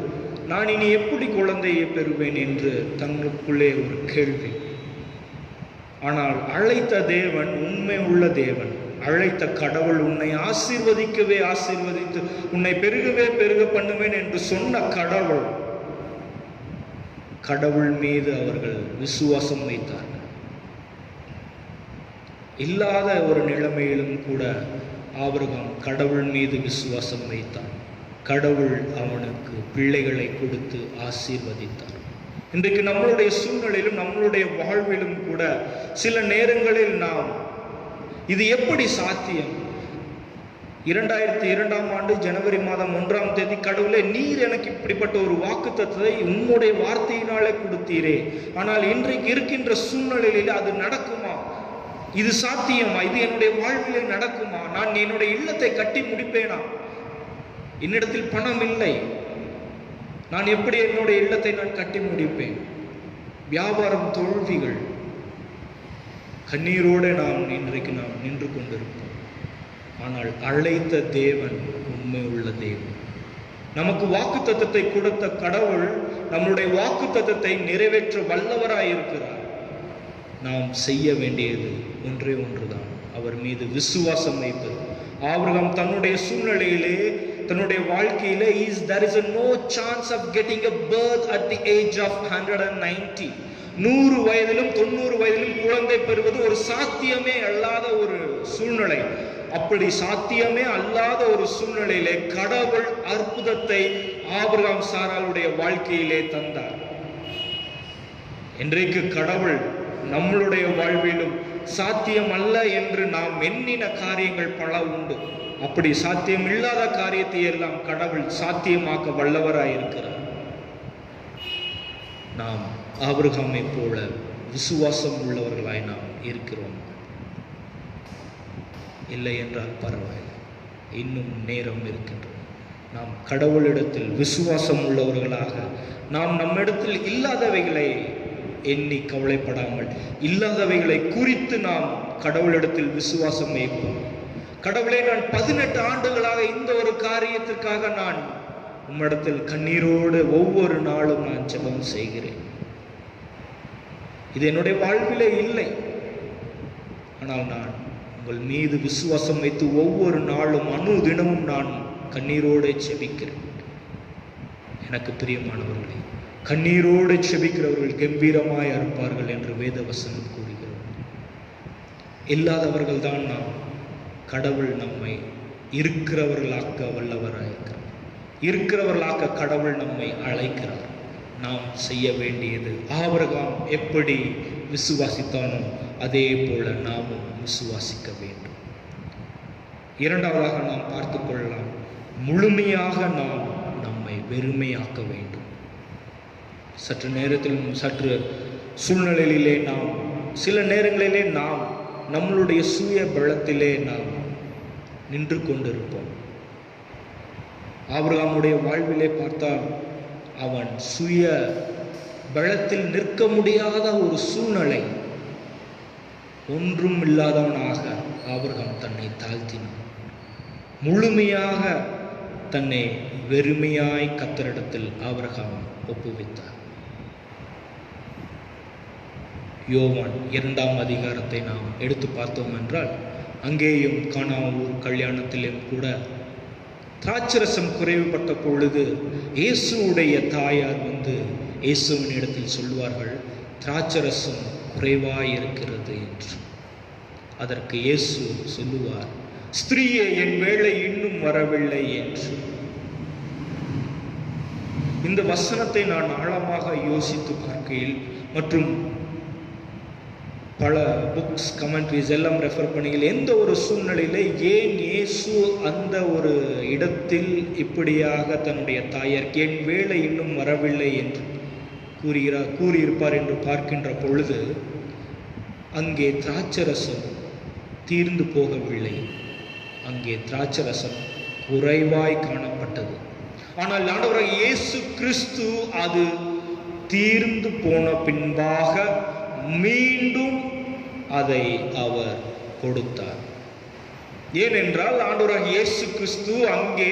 A: நான் இனி எப்படி குழந்தையை பெறுவேன் என்று தங்களுக்குள்ளே ஒரு கேள்வி. ஆனால் அழைத்த தேவன் உண்மை உள்ள தேவன். அழைத்த கடவுள் உன்னை ஆசீர்வதிக்கவே ஆசீர்வதித்து உன்னை பெருகவே பெருக பண்ணுவேன் என்று சொன்ன கடவுள் மீது அவர்கள் விசுவாசம் வைத்தார்கள். இல்லாத ஒரு நிலைமையிலும் கூட ஆபிரகாம் கடவுள் மீது விசுவாசம் வைத்தான். கடவுள் அவனுக்கு பிள்ளைகளை கொடுத்து ஆசீர்வதித்தார். இன்றைக்கு நம்மளுடைய சூழ்நிலையிலும் நம்மளுடைய வாழ்விலும் கூட சில நேரங்களில் நாம் இது எப்படி சாத்தியம், 2002ஆம் ஆண்டு ஜனவரி மாதம் 1ஆம் தேதி, கடவுளே, நீர் எனக்கு இப்படிப்பட்ட ஒரு வாக்குத்தத்தத்தை உம்முடைய வார்த்தையினாலே கொடுத்தீரே, ஆனால் இன்றைக்கு இருக்கின்ற சூழ்நிலையில் அது நடக்குமா? இது சாத்தியமா? இது என்னுடைய வாழ்விலே நடக்குமா? நான் என்னுடைய இல்லத்தை கட்டி முடிப்பேனா? என்னிடத்தில் பணம் இல்லை, நான் எப்படி என்னுடைய இல்லத்தை நான் கட்டி முடிப்பேன்? வியாபாரம் தோல்விகள், கண்ணீரோடு இன்றைக்கு நாம் நின்று கொண்டிருப்போம். ஆனால் அழைத்த தேவன் உண்மை உள்ள தேவன். நமக்கு வாக்குத்தத்தத்தை கொடுத்த கடவுள் நம்முடைய வாக்குத்தத்தத்தை நிறைவேற்ற வல்லவராயிருக்கிறார். நாம் செய்ய வேண்டியது ஒன்றே ஒன்றுதான், அவர் மீது விசுவாசம் வைப்பது. ஆபிரகாம் தன்னுடைய சூழ்நிலையிலே, தன்னுடைய வாழ்க்கையிலே, there is no chance of getting a birth at the age of 190. 100 வயதிலும் 90 வயதிலும் குழந்தை பெறுவது ஒரு சாத்தியமே அல்லாத ஒரு சூழ்நிலை. அப்படி சாத்தியமே அல்லாத ஒரு சூழ்நிலையிலே கடவுள் அற்புதத்தை ஆபிரகாம் சாராளுடைய வாழ்க்கையிலே தந்தார். இன்றைக்கு கடவுள் நம்மளுடைய வாழ்விலும் சாத்தியம் அல்ல என்று நாம் எண்ணின காரியங்கள் பல உண்டு. அப்படி சாத்தியம் இல்லாத காரியத்தை எல்லாம் கடவுள் சாத்தியமாக்க வல்லவராயிருக்கிறார். நாம் ஆபிரகாமை போல விசுவாசம் உள்ளவர்களாய் நாம் இருக்கிறோம். இல்லை என்றால் பரவாயில்லை, இன்னும் நேரம் இருக்கின்றது. நாம் கடவுளிடத்தில் விசுவாசம் உள்ளவர்களாக, நாம் நம்மிடத்தில் இல்லாதவைகளை எண்ணி கவலைப்படாமல், இல்லாதவைகளை குறித்து நாம் கடவுளிடத்தில் விசுவாசம் வைப்போம். கடவுளே, நான் 18 ஆண்டுகளாக இந்த ஒரு காரியத்திற்காக நான் உம்மிடத்தில் கண்ணீரோடு ஒவ்வொரு நாளும் நான் ஜெபம் செய்கிறேன். இது என்னுடைய வாழ்விலே இல்லை, ஆனால் நான் உங்கள் மீது விசுவாசம் வைத்து ஒவ்வொரு நாளும் அனுதினமும் நான் கண்ணீரோடு செபிக்கிறேன். எனக்கு பிரியமானவர்களே, கண்ணீரோடு செபிக்கிறவர்கள் கம்பீரமாய் இருப்பார்கள் என்று வேத வசனம் கூறுகிறது. இல்லாதவர்கள் தான் நாம் கடவுள் நம்மை இருக்கிறவர்களாக்க வல்லவராயிருக்கிறார். இருக்கிறவர்களாக்க கடவுள் நம்மை அழைக்கிறார். நாம் செய்ய வேண்டியது, ஆபிரகாம் எப்படி விசுவாசித்தானோ அதே போல நாமும் விசுவாசிக்க வேண்டும். இரண்டாவதாக நாம் பார்த்து கொள்ளலாம், முழுமையாக நாம் நம்மை வெறுமையாக்க வேண்டும். சற்று சூழ்நிலையிலே நாம் சில நேரங்களிலே நாம் நம்மளுடைய சுய பலத்திலே நாம் நின்று கொண்டிருப்போம். ஆபிரகாமுடைய வாழ்விலே பார்த்தால் அவன் சுய பலத்தில் நிற்க முடியாத ஒரு சூழ்நிலை, ஒன்றும் இல்லாதவனாக ஆபிரகாம் தன்னை தாழ்த்தினான். முழுமையாக தன்னை வெறுமையாய் கர்த்தரிடத்தில் ஆபிரகாம் ஒப்புவித்தார். யோவான் 2ஆம் அதிகாரத்தை நாம் எடுத்து பார்த்தோம் என்றால், அங்கேயும் கானாவூர் கல்யாணத்திலும் கூட திராட்சரசம் குறைவுபட்ட பொழுது இயேசுவுடைய தாயார் வந்து இயேசுவின் இடத்தில் சொல்வார்கள், திராட்சரசம் குறைவாயிருக்கிறது என்று. அதற்கு இயேசு சொல்லுவார், ஸ்திரீயே, என் வேளை இன்னும் வரவில்லை என்று. இந்த வசனத்தை நான் ஆழமாக யோசித்து பார்க்கையில், மற்றும் பல புக்ஸ், கமெண்ட்ரிஸ் எல்லாம் ரெஃபர் பண்ணியில், எந்த ஒரு சூழ்நிலையில ஏன் இயேசு அந்த ஒரு இடத்தில் இப்படியாக தன்னுடைய தாயாருக்கு என் வேளை இன்னும் வரவில்லை என்று கூறியிருப்பார் என்று பார்க்கின்ற பொழுது, அங்கே திராட்சரசம் தீர்ந்து போகவில்லை, அங்கே திராட்சரசம் குறைவாய் காணப்பட்டது. ஆனால் ஆண்டவராகிய இயேசு கிறிஸ்து அது தீர்ந்து போன பின்பாக மீண்டும் அதை அவர் கொடுத்தார். ஏனென்றால் ஆண்டவராகிய இயேசு கிறிஸ்து அங்கே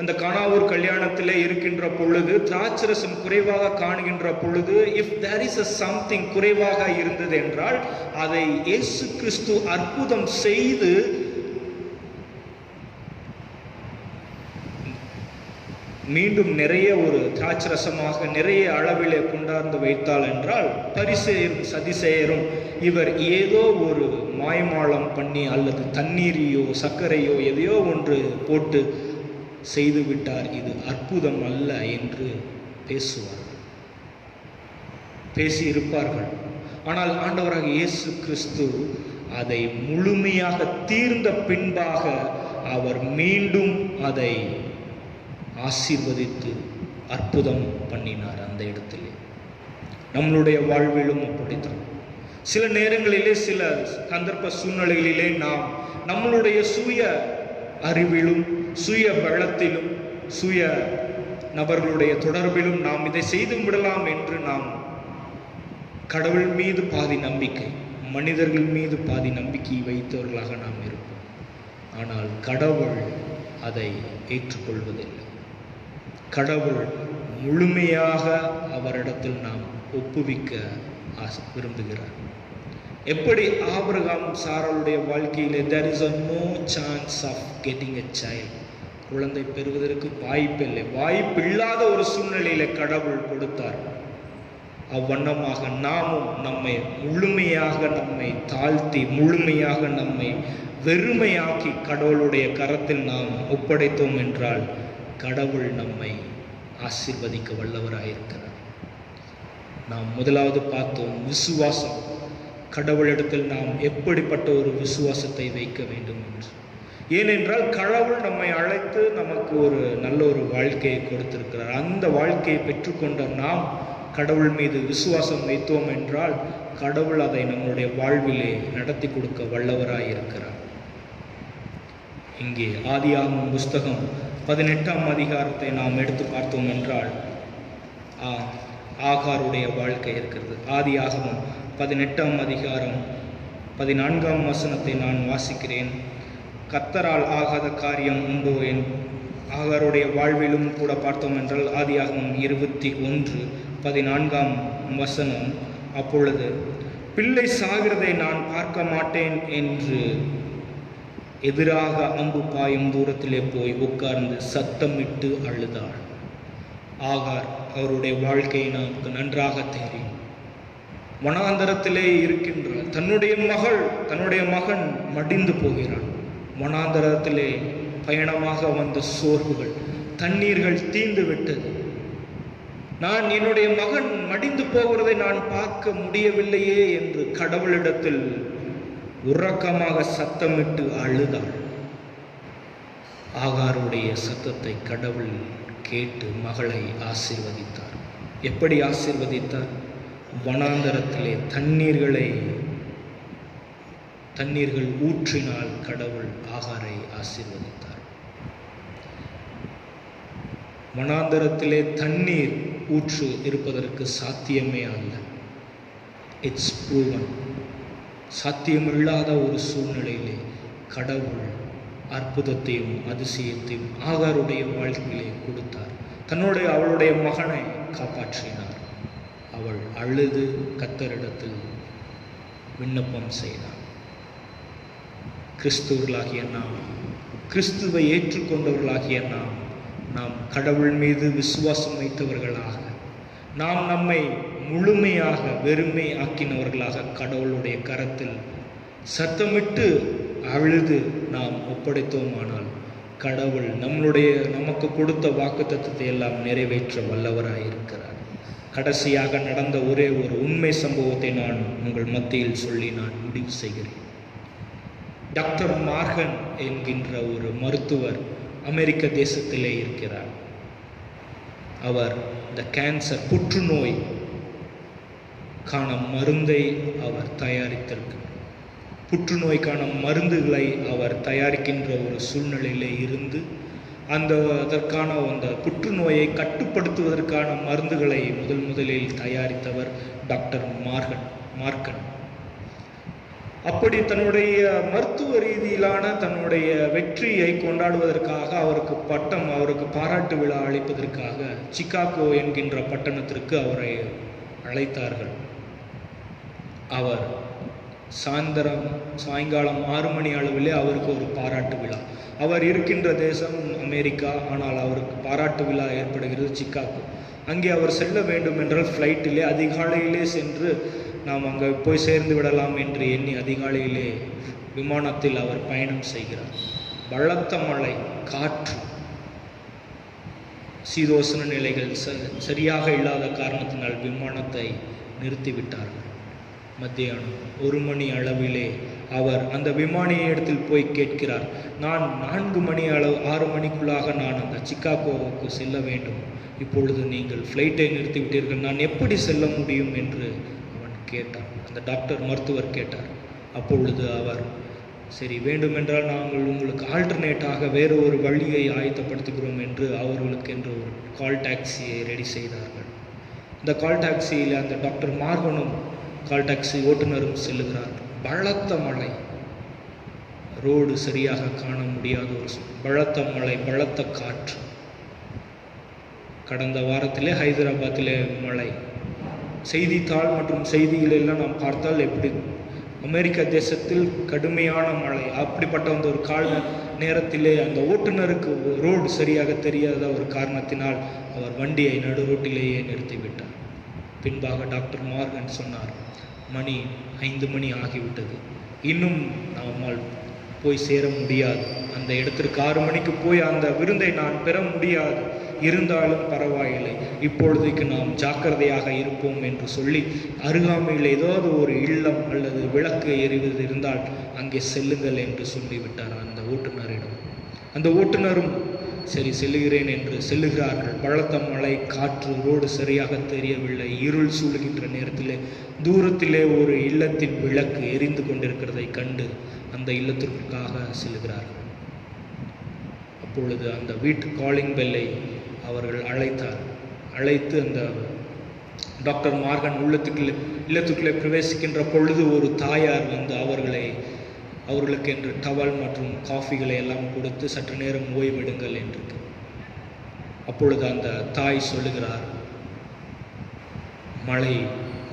A: அந்த கானாவூர் கல்யாணத்திலே இருக்கின்ற பொழுது, திராட்சரசம் குறைவாக காணுகின்ற பொழுது, இஃப் தேர் இஸ் சம்திங் குறைவாக இருந்தது என்றால் அதை இயேசு கிறிஸ்து அற்புதம் செய்து மீண்டும் நிறைய ஒரு திராட்சரசமாக நிறைய அளவிலே கொண்டாந்து வைத்தாள் என்றால், பரிசேயரும் சதிசேயரும் இவர் ஏதோ ஒரு மாய்மாலம் பண்ணி அல்லது தண்ணீரையோ சர்க்கரையோ எதையோ ஒன்று போட்டு செய்து விட்டார், இது அற்புதம் அல்ல என்று பேசுவார்கள், பேசியிருப்பார்கள். ஆனால் ஆண்டவராக இயேசு கிறிஸ்து அதை முழுமையாக தீர்ந்த பின்பாக அவர் மீண்டும் அதை ஆசீர்வதித்து அற்புதம் பண்ணினார் அந்த இடத்திலே. நம்மளுடைய வாழ்விலும் அப்படித்தான். சில நேரங்களிலே, சில சந்தர்ப்ப சூழ்நிலைகளிலே நாம் நம்மளுடைய சுய அறிவிலும், சுய பலத்திலும், சுய நபர்களுடைய தொடர்பிலும் நாம் இதை செய்து விடலாம் என்று நாம் கடவுள் மீது பாதி நம்பிக்கை, மனிதர்கள் மீது பாதி நம்பிக்கை வைத்தவர்களாக நாம் இருப்போம். ஆனால் கடவுள் அதை ஏற்றுக்கொள்வதில்லை. கடவுள் முழுமையாக அவரிடத்தில் நாம் ஒப்புவிக்க விரும்புகிறார். எப்படி ஆபிரகாம் சாராளுடைய வாழ்க்கையிலே there is a no chance of getting a child, குழந்தை பெறுவதற்கு வாய்ப்பில்லை, வாய்ப்பில்லாத ஒரு சூழ்நிலையில கடவுள் கொடுத்தார். அவ்வண்ணமாக நாமும் நம்மை முழுமையாக நம்மை தாழ்த்தி, முழுமையாக நம்மை வெறுமையாக்கி கடவுளுடைய கரத்தில் நாம் ஒப்படைத்தோம் என்றால் கடவுள் நம்மை ஆசீர்வதிக்க வல்லவராயிருக்கிறார். நாம் முதலாவது பார்த்தோம் விசுவாசம். கடவுளிடத்தில் நாம் எப்படிப்பட்ட ஒரு விசுவாசத்தை வைக்க வேண்டும் என்று. ஏனென்றால் கடவுள் நம்மை அழைத்து நமக்கு ஒரு நல்ல ஒரு வாழ்க்கையை கொடுத்திருக்கிறார். அந்த வாழ்க்கையை பெற்றுக்கொண்ட நாம் கடவுள் மீது விசுவாசம் வைத்தோம் என்றால் கடவுள் அதை நம்முடைய வாழ்விலே நடத்தி கொடுக்க வல்லவராயிருக்கிறார். இங்கே ஆதியாகமம் புஸ்தகம் 18ஆம் அதிகாரத்தை நாம் எடுத்து பார்த்தோம் என்றால் ஆகாருடைய வாழ்க்கை இருக்கிறது. ஆதியாகமம் 18ஆம் அதிகாரம் 14ஆம் வசனத்தை நான் வாசிக்கிறேன். கர்த்தரால் ஆகாத காரியம் உண்டோ என் ஆகாருடைய வாழ்விலும் கூட பார்த்தோம் என்றால் ஆதியாகமம் 21:14ஆம் வசனம், அப்பொழுது பிள்ளை சாகிறதை நான் பார்க்க மாட்டேன் என்று எதிராக அம்பு பாயும் தூரத்திலே போய் உட்கார்ந்து சத்தமிட்டு அழுதாள். ஆகார் அவருடைய வாழ்க்கையை நமக்கு நன்றாக தெரியும். வனாந்தரத்திலே இருக்கின்ற தன்னுடைய மகன் மடிந்து போகிறான். வனாந்தரத்திலே பயணமாக வந்த சோர்வுகள், தண்ணீர்கள் தீர்ந்து விட்டது. நான் என்னுடைய மகன் மடிந்து போகிறதை நான் பார்க்க முடியவில்லையே என்று கடவுளிடத்தில் உறக்கமாக சத்தமிட்டு அழுதாள். ஆகாருடைய சத்தத்தை கடவுள் கேட்டு மகளை ஆசீர்வதித்தார். எப்படி ஆசீர்வதித்தார்? வனாந்தரத்திலே தண்ணீர்கள் ஊற்றினால் கடவுள் ஆகாரை ஆசீர்வதித்தார். வனாந்தரத்திலே தண்ணீர் ஊற்று இருப்பதற்கு சாத்தியமே அல்ல. It's proven. சாத்தியமில்லாத ஒரு சூழ்நிலையிலே கடவுள் அற்புதத்தையும் அதிசயத்தையும் ஆகாருடைய வாழ்க்கையிலே கொடுத்தார். அவளுடைய மகனை காப்பாற்றினார். அவள் அழுது கர்த்தரிடத்தில் விண்ணப்பம் செய்தார். கிறிஸ்துவர்களாகிய நாம், கிறிஸ்துவை ஏற்றுக்கொண்டவர்களாகிய நாம் கடவுள் மீது விசுவாசம் வைத்தவர்களாக, நாம் நம்மை முழுமையாக வெறுமை ஆக்கினவர்களாக கடவுளுடைய கரத்தில் சத்தமிட்டு அழுது நாம் ஒப்படைத்தோமானால் கடவுள் நமக்கு கொடுத்த வாக்குத்தத்தத்தை எல்லாம் நிறைவேற்ற வல்லவராயிருக்கிறார். கடைசியாக நடந்த ஒரே ஒரு உண்மை சம்பவத்தை நான் உங்கள் மத்தியில் சொல்லி நான் முடிவு செய்கிறேன். டாக்டர் மார்கன் என்கின்ற ஒரு மருத்துவர் அமெரிக்க தேசத்திலே இருக்கிறார். அவர் இந்த கேன்சர், புற்றுநோய்க்கான மருந்தை அவர் தயாரித்திருக்கிறார். புற்றுநோய்க்கான மருந்துகளை அவர் தயாரிக்கின்ற ஒரு சூழ்நிலையிலே இருந்து அதற்கான அந்த புற்றுநோயை கட்டுப்படுத்துவதற்கான மருந்துகளை முதலில் தயாரித்தவர் டாக்டர் மார்கன். அப்படி தன்னுடைய மருத்துவ ரீதியிலான தன்னுடைய வெற்றியை கொண்டாடுவதற்காக அவருக்கு பாராட்டு விழா அளிப்பதற்காக சிகாகோ என்கின்ற பட்டணத்திற்கு அவரை அழைத்தார்கள். அவர் சாயங்காலம் 6 மணி அளவிலே அவருக்கு ஒரு பாராட்டு விழா. அவர் இருக்கின்ற தேசம் அமெரிக்கா, ஆனால் அவருக்கு பாராட்டு விழா ஏற்படுகிறது சிகாகோ. அங்கே அவர் செல்ல வேண்டும் என்றால் ஃப்ளைட்டிலே அதிகாலையிலே சென்று நாம் அங்கே போய் சேர்ந்து விடலாம் என்று எண்ணி அதிகாலையிலே விமானத்தில் அவர் பயணம் செய்கிறார். பலத்த மழை, காற்று, சீதோசன நிலைகள் சரியாக இல்லாத காரணத்தினால் விமானத்தை நிறுத்திவிட்டார்கள். மத்தியானம் 1 மணி அளவிலே அவர் அந்த விமானியை இடத்தில் போய் கேட்கிறார், நான் 4 மணி அளவு 6 மணிக்குள்ளாக நான் அந்த சிக்காகோவுக்கு செல்ல வேண்டும். இப்பொழுது நீங்கள் ஃப்ளைட்டை நிறுத்திவிட்டீர்கள், நான் எப்படி செல்ல முடியும் என்று அவன் கேட்டான். அந்த மருத்துவர் கேட்டார். அப்பொழுது அவர், சரி, வேண்டுமென்றால் நாங்கள் உங்களுக்கு ஆல்டர்னேட்டாக வேறு ஒரு வழியை ஆயத்தப்படுத்துகிறோம் என்று அவர்களுக்கு என்று ஒரு கால் டாக்ஸியை ரெடி செய்தார்கள். இந்த கால் டாக்ஸியில் அந்த டாக்டர் மார்கனும் கால் டாக்ஸி ஓட்டுநரும் செல்லுகிறார்கள். பலத்த மழை, ரோடு சரியாக காண முடியாத ஒரு பலத்த மழை, பலத்த காற்று. கடந்த வாரத்திலே ஹைதராபாத்திலே மழை. செய்தித்தாள் மற்றும் செய்திகளெல்லாம் நாம் பார்த்தால் எப்படி அமெரிக்க தேசத்தில் கடுமையான மழை. அப்படிப்பட்ட ஒரு நேரத்திலே அந்த ஓட்டுநருக்கு ரோடு சரியாக தெரியாத ஒரு காரணத்தினால் அவர் வண்டியை நடு ரோட்டிலேயே நிறுத்திவிட்டார். பின்பாக டாக்டர் மார்கன் சொன்னார், மணி 5 மணி ஆகிவிட்டது, இன்னும் நம்மால் போய் சேர முடியாது. அந்த இடத்திற்கு 6 மணிக்கு போய் அந்த விருந்தை நான் பெற முடியாது. இருந்தாலும் பரவாயில்லை, இப்பொழுதைக்கு நாம் ஜாக்கிரதையாக இருப்போம் என்று சொல்லி அருகாமையில் ஏதாவது ஒரு இல்லம் அல்லது விளக்கு எரிவது இருந்தால் அங்கே செல்லுங்கள் என்று சொல்லிவிட்டார் அந்த ஓட்டுநரிடம். அந்த ஓட்டுநரும் சரி செல்லுகிறேன் என்று செல்லுகிறார்கள். பலத்த மழை, காற்று, ரோடு சரியாக தெரியவில்லை. இருள் சூழுகின்ற நேரத்திலே தூரத்திலே ஒரு இல்லத்தின் விளக்கு எரிந்து கொண்டிருக்கிறதை கண்டு அந்த இல்லத்திற்காக செல்லுகிறார்கள். அப்பொழுது அந்த வீட்டு காலிங் பெல்லை அவர்கள் அழைத்து அந்த டாக்டர் மார்கன் இல்லத்துக்குள்ளே பிரவேசிக்கின்ற பொழுது ஒரு தாயார் வந்து அவர்களுக்கு என்று டவல் மற்றும் காஃபிகளை எல்லாம் கொடுத்து சற்று நேரம் ஓய்வெடுங்கள் என்று. அப்பொழுது அந்த தாய் சொல்லுகிறார், மழை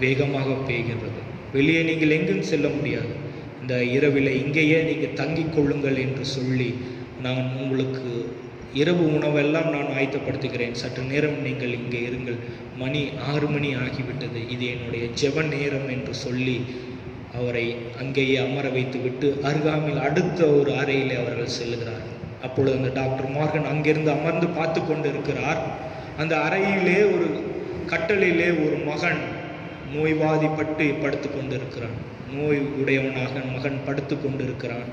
A: வேகமாக பெய்கிறது, வெளியே நீங்கள் எங்கும் செல்ல முடியாது, இந்த இரவில் இங்கேயே நீங்கள் தங்கிக் கொள்ளுங்கள் என்று சொல்லி நான் உங்களுக்கு இரவு உணவெல்லாம் நான் ஆயத்தப்படுத்துகிறேன், சற்று நேரம் நீங்கள் இங்கே இருங்கள், மணி 6 மணி ஆகிவிட்டது, இது என்னுடைய ஜெப நேரம் என்று சொல்லி அவரை அங்கேயே அமர வைத்து விட்டு அருகாமையில் அடுத்த ஒரு அறையிலே அவர்கள் செல்லுகிறார்கள். அப்பொழுது அந்த டாக்டர் மார்கன் அங்கிருந்து அமர்ந்து பார்த்து கொண்டு இருக்கிறார். அந்த அறையிலே ஒரு கட்டலிலே ஒரு மகன் நோய்வாதிப்பட்டு படுத்து கொண்டிருக்கிறான். நோய் உடையவனாக மகன் படுத்து கொண்டிருக்கிறான்.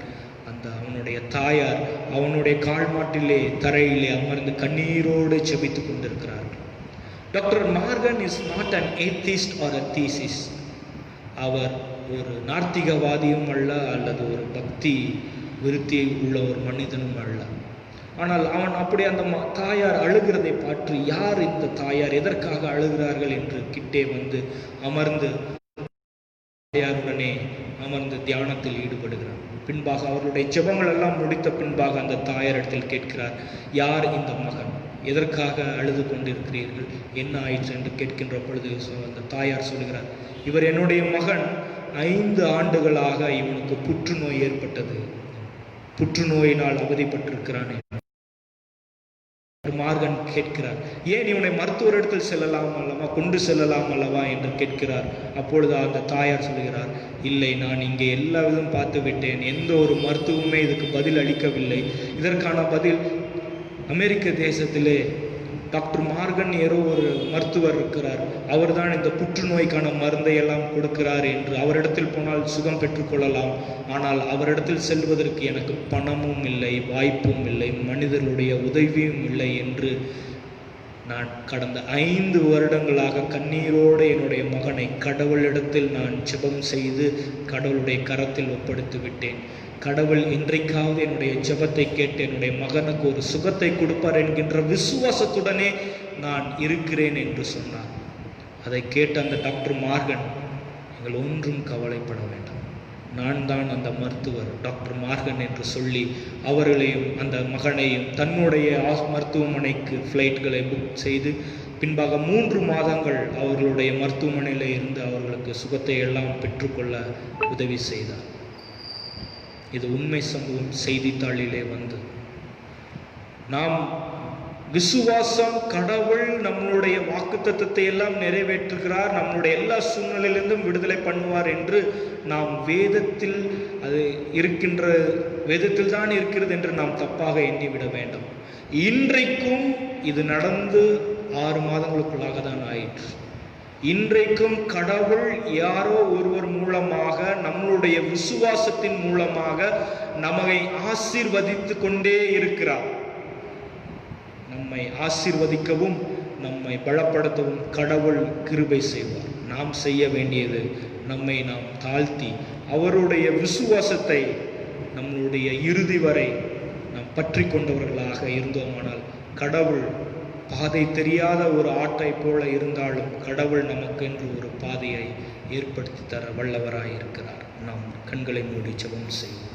A: அவனுடைய தாயார் அவனுடைய கால்மாட்டிலே தரையிலே அமர்ந்து கண்ணீரோடு செபித்து கொண்டிருக்கிறார்கள். Doctor Morgan is not an atheist or a theist. அவர் ஒரு நார்த்திகவாதியும் அல்ல, அல்லது ஒரு பக்தி விருத்தி உள்ள ஒரு மனிதனும் அல்ல. ஆனால் அவன் அப்படி அந்த தாயார் அழுகிறதை பார்த்து, யார் இந்த தாயார், எதற்காக அழுகிறார்கள் என்று கிட்டே வந்து அமர்ந்து தாயாருடனே அமர்ந்து தியானத்தில் ஈடுபடுகிறார். பின்பாக அவர்களுடைய ஜெபங்கள் எல்லாம் முடித்த பின்பாக அந்த தாயாரிடத்தில் கேட்கிறார், யார் இந்த மகன், எதற்காக அழுது கொண்டிருக்கிறீர்கள், என்ன ஆயிற்று என்று கேட்கின்ற பொழுது அந்த தாயார் சொல்கிறார், இவர் என்னுடைய மகன், 5 ஆண்டுகளாக இவனுக்கு புற்றுநோய் ஏற்பட்டது, புற்றுநோயினால் அவதிப்பட்டிருக்கிறான். மார்கன் கேட்கிறார், ஏன் இவனை மருத்துவரிடத்தில் செல்லலாம் அல்லவா, கொண்டு செல்லலாம் அல்லவா என்று கேட்கிறார். அப்பொழுது அந்த தாயார் சொல்கிறார், இல்லை, நான் இங்கே எல்லா விதம் பார்த்து விட்டேன், எந்த ஒரு மருத்துவமே இதுக்கு பதில் அளிக்கவில்லை. இதற்கான பதில் அமெரிக்க தேசத்திலே டாக்டர் மார்கன் ஏதோ ஒரு மருத்துவர் இருக்கிறார், அவர்தான் இந்த புற்றுநோய்க்கான மருந்தை எல்லாம் கொடுக்கிறார் என்று, அவரிடத்தில் போனால் சுகம் பெற்றுக்கொள்ளலாம். ஆனால் அவரிடத்தில் செல்வதற்கு எனக்கு பணமும் இல்லை, வாய்ப்பும் இல்லை, மனிதர்களுடைய உதவியும் இல்லை என்று நான் கடந்த 5 வருடங்களாக கண்ணீரோடு என்னுடைய மகனை கடவுளிடத்தில் நான் ஜெபம் செய்து கடவுளுடைய கரத்தில் ஒப்படைத்து விட்டேன். கடவுள் இன்றைக்காவது என்னுடைய ஜெபத்தை கேட்டு என்னுடைய மகனுக்கு ஒரு சுகத்தை கொடுப்பார் என்கின்ற விசுவாசத்துடனே நான் இருக்கிறேன் என்று சொன்னார். அதை கேட்ட அந்த டாக்டர் மார்கன், நீங்கள் ஒன்றும் கவலைப்பட வேண்டாம், நான் தான் அந்த மருத்துவர் டாக்டர் மார்கன் என்று சொல்லி அவர்களையும் அந்த மகனையும் தன்னுடைய மருத்துவமனைக்கு ஃப்ளைட்களை புக் செய்து பின்பாக 3 மாதங்கள் அவர்களுடைய மருத்துவமனையில் இருந்து அவர்களுக்கு சுகத்தை எல்லாம் பெற்றுக்கொள்ள உதவி செய்தார். இது உண்மை சம்பவம், செய்தித்தாளிலே வந்து நாம் விசுவாசம், கடவுள் நம்மளுடைய வாக்குத்தத்தத்தை எல்லாம் நிறைவேற்றுகிறார், நம்மளுடைய எல்லா சூழ்நிலையிலிருந்தும் விடுதலை பண்ணுவார் என்று நாம் வேதத்தில் அது இருக்கின்ற வேதத்தில் தான் இருக்கிறது என்று நாம் தப்பாக எண்ணிவிட வேண்டும். இன்றைக்கும் இது நடந்து 6 மாதங்களுக்குள்ளாக தான் ஆயிற்று. இன்றைக்கும் கடவுள் யாரோ ஒருவர் மூலமாக, நம்மளுடைய விசுவாசத்தின் மூலமாக நம்மை ஆசீர்வதித்து கொண்டே இருக்கிறார். நம்மை ஆசீர்வதிக்கவும் நம்மை பலப்படுத்தவும் கடவுள் கிருபை செய்வார். நாம் செய்ய வேண்டியது நம்மை நாம் தாழ்த்தி அவருடைய விசுவாசத்தை நம்மளுடைய இறுதி வரை நாம் பற்றி கொண்டவர்களாக இருந்தோமானால், கடவுள் பாதை தெரியாத ஒரு ஆட்டை போல இருந்தாலும் கடவுள் நமக்கென்று ஒரு பாதையை ஏற்படுத்தி தர வல்லவராய் இருக்கிறார். நாம் கண்களை மூடி ஜெபம் செய்வோம்.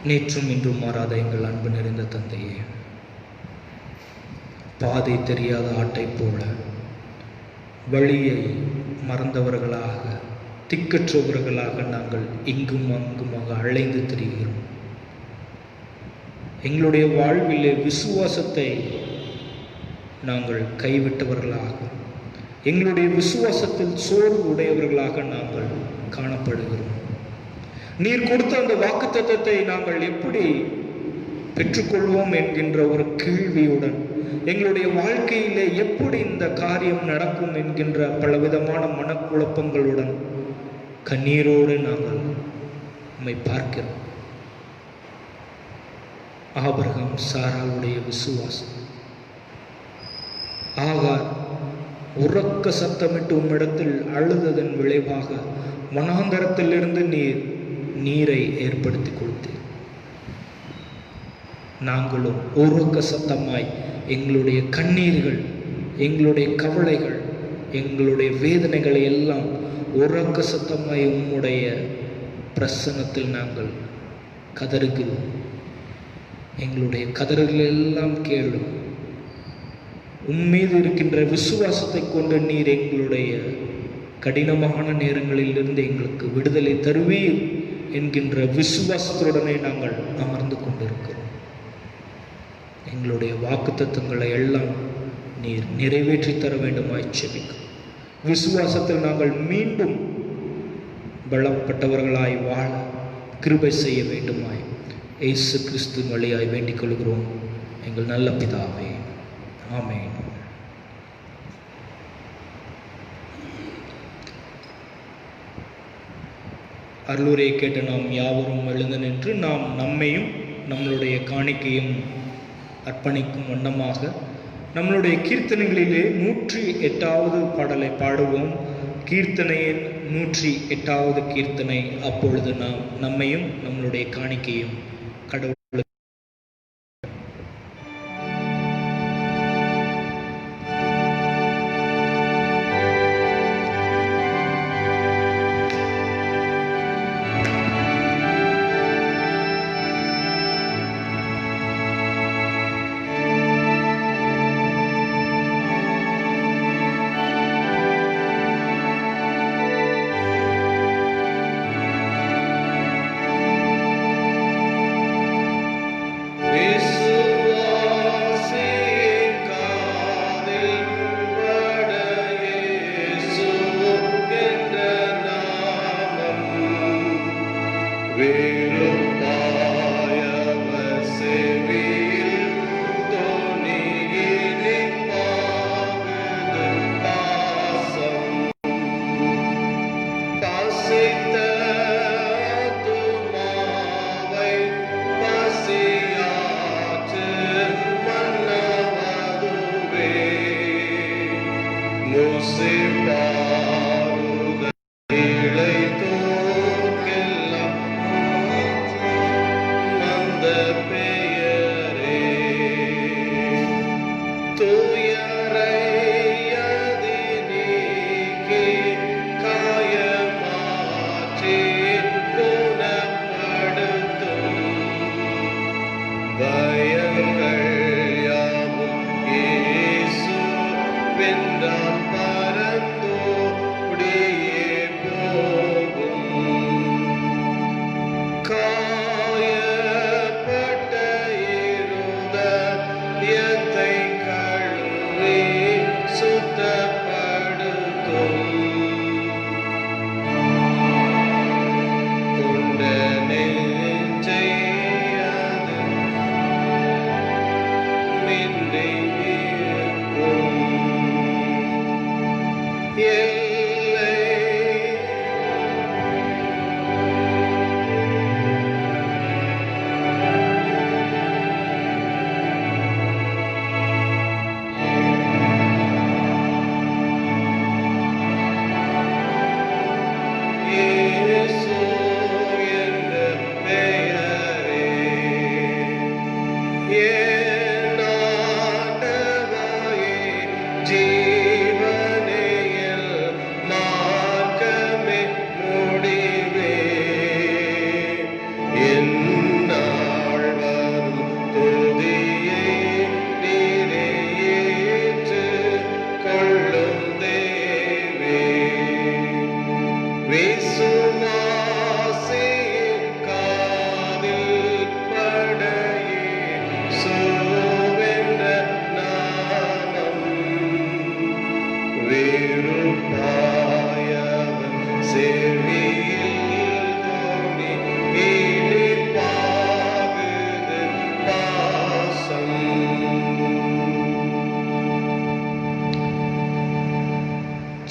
A: நேற்றும் இன்றும் மாறாத எங்கள் அன்பு நிறைந்த தந்தையே, பாதை தெரியாத ஆட்டை போல வழியை மறந்தவர்களாக, திக்கற்றவர்களாக நாங்கள் இங்கும் அங்குமாக அலைந்து திரிகிறோம். எங்களுடைய வாழ்விலே விசுவாசத்தை நாங்கள் கைவிட்டவர்களாக, எங்களுடைய விசுவாசத்தில் சோர்வு உடையவர்களாக நாங்கள் காணப்படுகிறோம். நீர் கொடுத்த அந்த வாக்குத்தத்தத்தை நாங்கள் எப்படி பெற்றுக்கொள்வோம் என்கின்ற ஒரு கேள்வியுடன், எங்களுடைய வாழ்க்கையிலே எப்படி இந்த காரியம் நடக்கும் என்கின்ற பலவிதமான மனக்குழப்பங்களுடன், கண்ணீரோடு நாங்கள் நம்மை பார்க்கிறோம். ஆபிரகாம் சாராளுடைய விசுவாசம், ஆகார் உறக்க சத்தமிட்டு உம்மிடத்தில் அழுததன் விளைவாக வனாந்தரத்திலிருந்து நீரை ஏற்படுத்தி கொடுத்தீர். நாங்களும் உறக்க சத்தமாய் எங்களுடைய கண்ணீர்கள், எங்களுடைய கவலைகள், எங்களுடைய வேதனைகளை எல்லாம் உறக்க சத்தமாய் உம்முடைய பிரசன்னத்தில் நாங்கள் கதறுகிறோம். எங்களுடைய கதறுகள் எல்லாம் கேளும். உம்மீது இருக்கின்ற விசுவாசத்தை கொண்டு நீர் எங்களுடைய கடினமான நேரங்களிலிருந்து எங்களுக்கு விடுதலை தருவீர் என்கின்ற விசுவாசத்துடனே நாங்கள் அமர்ந்து கொண்டிருக்கிறோம். எங்களுடைய வாக்குத்தத்தங்களை எல்லாம் நீர் நிறைவேற்றி தர வேண்டுமாய் ஜெபிக்கிறோம். விசுவாசத்தில் நாங்கள் மீண்டும் பலப்பட்டவர்களாய் வாழ கிருபை செய்ய வேண்டுமாய் இயேசு கிறிஸ்து வழியாய் வேண்டிக் கொள்கிறோம் எங்கள் நல்ல பிதாவே, ஆமென். அருளுரை கேட்ட நாம் யாவரும் எழுந்து நின்று நாம் நம்மையும் நம்மளுடைய காணிக்கையும் அர்ப்பணிக்கும் வண்ணமாக நம்மளுடைய கீர்த்தனைகளிலே 108வது பாடலை பாடுவோம். கீர்த்தனையின் 108வது கீர்த்தனை. அப்பொழுது நாம் நம்மையும் நம்மளுடைய காணிக்கையும் கடவுள்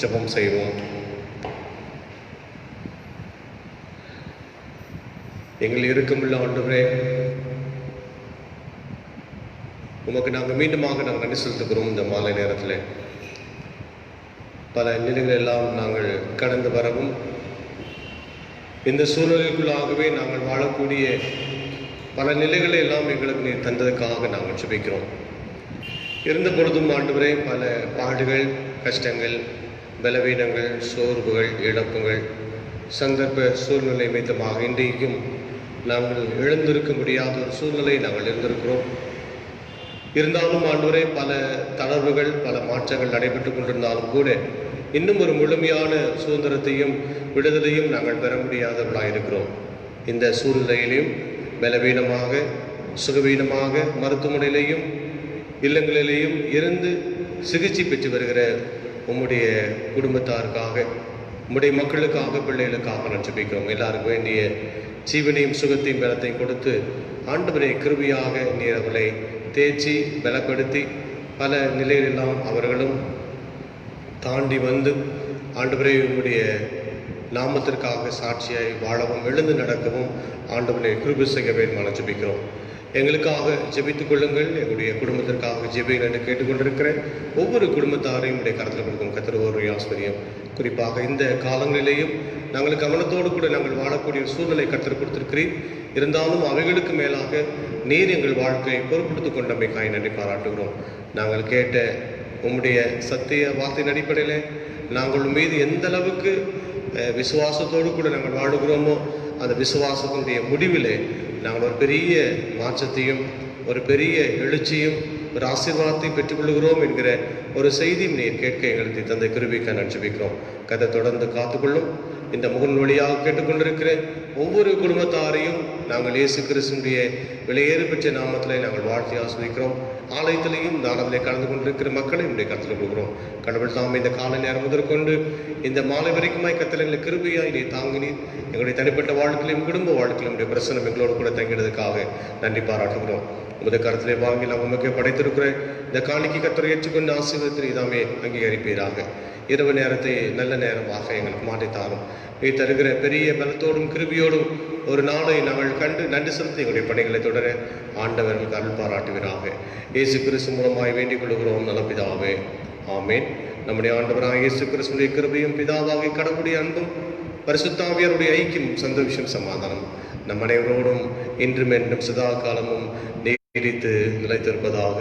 C: ஜெபம் செய்வோம். எங்கள் இருக்குமுள்ள ஆண்டவரே, உமக்கு நாங்கள் மீண்டுமாக நாங்கள் நன்றி செலுத்துகிறோம். இந்த மாலை நேரத்தில் பல நிலைகள் எல்லாம் நாங்கள் கடந்து வரவும், இந்த சூழ்நிலைக்குள்ளாகவே நாங்கள் வாழக்கூடிய பல நிலைகளை எல்லாம் எங்களுக்கு நீர் தந்ததுக்காக நாங்கள் ஜெபிக்கிறோம். இருந்த பொழுதும் ஆண்டவரே, பல பாடுகள், கஷ்டங்கள், பலவீனங்கள், சோர்வுகள், இழப்புகள், சந்தர்ப்ப சூழ்நிலை மீதமாக இன்றைக்கும் நாங்கள் எழுந்திருக்க முடியாத ஒரு சூழ்நிலை நாங்கள் இருந்திருக்கிறோம். இருந்தாலும் ஆண்டவரே, பல தளர்வுகள், பல மாற்றங்கள் நடைபெற்று கொண்டிருந்தாலும் கூட இன்னும் ஒரு முழுமையான சுதந்திரத்தையும் விடுதலையும் நாங்கள் பெற முடியாதவர்களாக இருக்கிறோம். இந்த சூழ்நிலையிலையும் பலவீனமாக, சுகவீனமாக, மருத்துவமனையிலையும் இல்லங்களிலேயும் இருந்து சிகிச்சை பெற்று வருகிற உம்முடைய குடும்பத்தாருக்காக, உம்முடைய மக்களுக்காக, பிள்ளைகளுக்காக நான் ஜெபிக்கிறோம். எல்லாருக்கும் வேண்டிய ஜீவனையும் சுகத்தையும் பலத்தையும் கொடுத்து ஆண்டவரை கிருபையாக நீர் அவர்களை தேய்ச்சி பலப்படுத்தி பல நிலையிலெல்லாம் அவர்களும் தாண்டி வந்து ஆண்டவரை உம்முடைய நாமத்திற்காக சாட்சியாய் வாழவும் எழுந்து நடக்கவும் ஆண்டவரை கிருபை செய்ய வேண்டுமான ஜெபிக்கிறோம். எங்களுக்காக ஜெபித்துக் கொள்ளுங்கள். எங்களுடைய குடும்பத்திற்காக ஜெபிங்கள் என்று கேட்டுக்கொண்டிருக்கிற ஒவ்வொரு குடும்பத்தாரையும் உடைய கருத்தில் கொடுக்கும் கர்த்தர் ஒரு ஆஸ்பரியம். குறிப்பாக இந்த காலங்களிலேயும் நாங்கள் கவனத்தோடு கூட நாங்கள் வாழக்கூடிய சூழ்நிலை கர்த்தர் கொடுத்திருக்கிறேன். இருந்தாலும் அவைகளுக்கு மேலாக நீர் எங்கள் வாழ்க்கையை பொறுப்படுத்திக் கொண்டமைக்காய் நன்றி பாராட்டுகிறோம். நாங்கள் கேட்ட உம்முடைய சத்திய வார்த்தையின் அடிப்படையில் நாங்கள் மீது எந்த அளவுக்கு விசுவாசத்தோடு கூட நாங்கள் வாழுகிறோமோ, அந்த விசுவாசத்தினுடைய முடிவிலே நாங்கள் ஒரு பெரிய மாற்றத்தையும், ஒரு பெரிய எழுச்சியும், ஒரு ஆசீர்வாதத்தையும் பெற்றுக்கொள்கிறோம் என்கிற ஒரு செய்தியும் நீர் கேட்க எங்களுக்கு தந்தை கிருபைக்காக நான் ஜெபிக்கிறோம். கதை தொடர்ந்து காத்துக்கொள்ளும். இந்த முகன் வழியாக கேட்டுக்கொண்டிருக்கிற ஒவ்வொரு குடும்பத்தாரையும் நாங்கள் இயேசு கிறிஸ்துவினுடைய விலையேறு பெற்ற நாமத்தில் நாங்கள் வாழ்த்தி ஆஸ்வதிக்கிறோம். ஆலயத்திலையும் தானத்திலே கலந்து கொண்டிருக்கிற மக்களை நம்முடைய கருத்தில் கொடுக்கிறோம். கடவுள் தாம் இந்த காலை நேரம் முதற்கொண்டு இந்த மாலை வரைக்குமாய் கத்தல் எங்களை கிருபையாய் நீ தாங்கினீர். எங்களுடைய தனிப்பட்ட வாழ்க்கையிலும் குடும்ப வாழ்க்கையிலும் நம்முடைய பிரசனம் எங்களோடு கூட தங்கினதுக்காக நன்றி பாராட்டுகிறோம். உமது கருத்திலே வாங்கி நாம் உமக்கு படைத்திருக்கிற இந்த காணிக்கை கத்தரை ஏற்றுக்கொண்டு ஆசீர்வாதத்தில் இதாமே அங்கீகரிப்பீராக. இரவு நேரத்தை நல்ல நேரமாக எங்களுக்கு மாற்றித்தாரும். நீ தருகிற பெரிய பலத்தோடும் கிருபியோடும் ஒரு நாளை நாங்கள் கண்டு நன்றி செலுத்தி எங்களுடைய பணிகளை தொடர ஆண்டவர்களுக்கு அருள் பாராட்டுவீராக. இயேசு கிறிஸ்து மூலமாய் வேண்டிக் கொள்கிறோம் நல்ல பிதாவே, ஆமேன். நம்முடைய ஆண்டவராக இயேசு கிறிஸ்துடைய கிருபையும் பிதாவாகிய கடவுளுடைய அன்பும் பரிசுத்தாவியருடைய ஐக்கியம் சந்தோஷம் சமாதானம் நம் அனைவரோடும் இன்றும் என்றும் சதா காலமும் நீடித்து நிலைத்திருப்பதாக.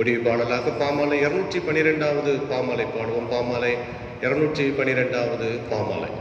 C: முடிவு பாடலாக பாமாலை 212வது பாமாலை பாடுவோம். பாமாலை 212வது பாமாலை.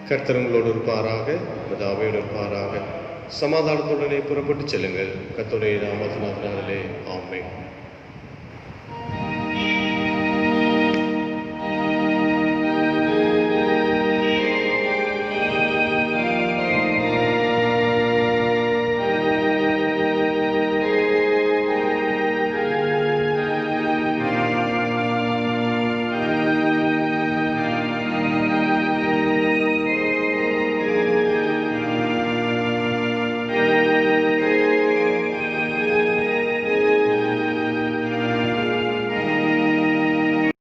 C: கர்த்தர் உங்களோடு இருப்பாராக, உமது ஆவியோடு இருப்பாராக. சமாதானத்துடனே புறப்பட்டு செல்லுங்கள். கர்த்தருடைய நாமத்தினாலே ஆமென்.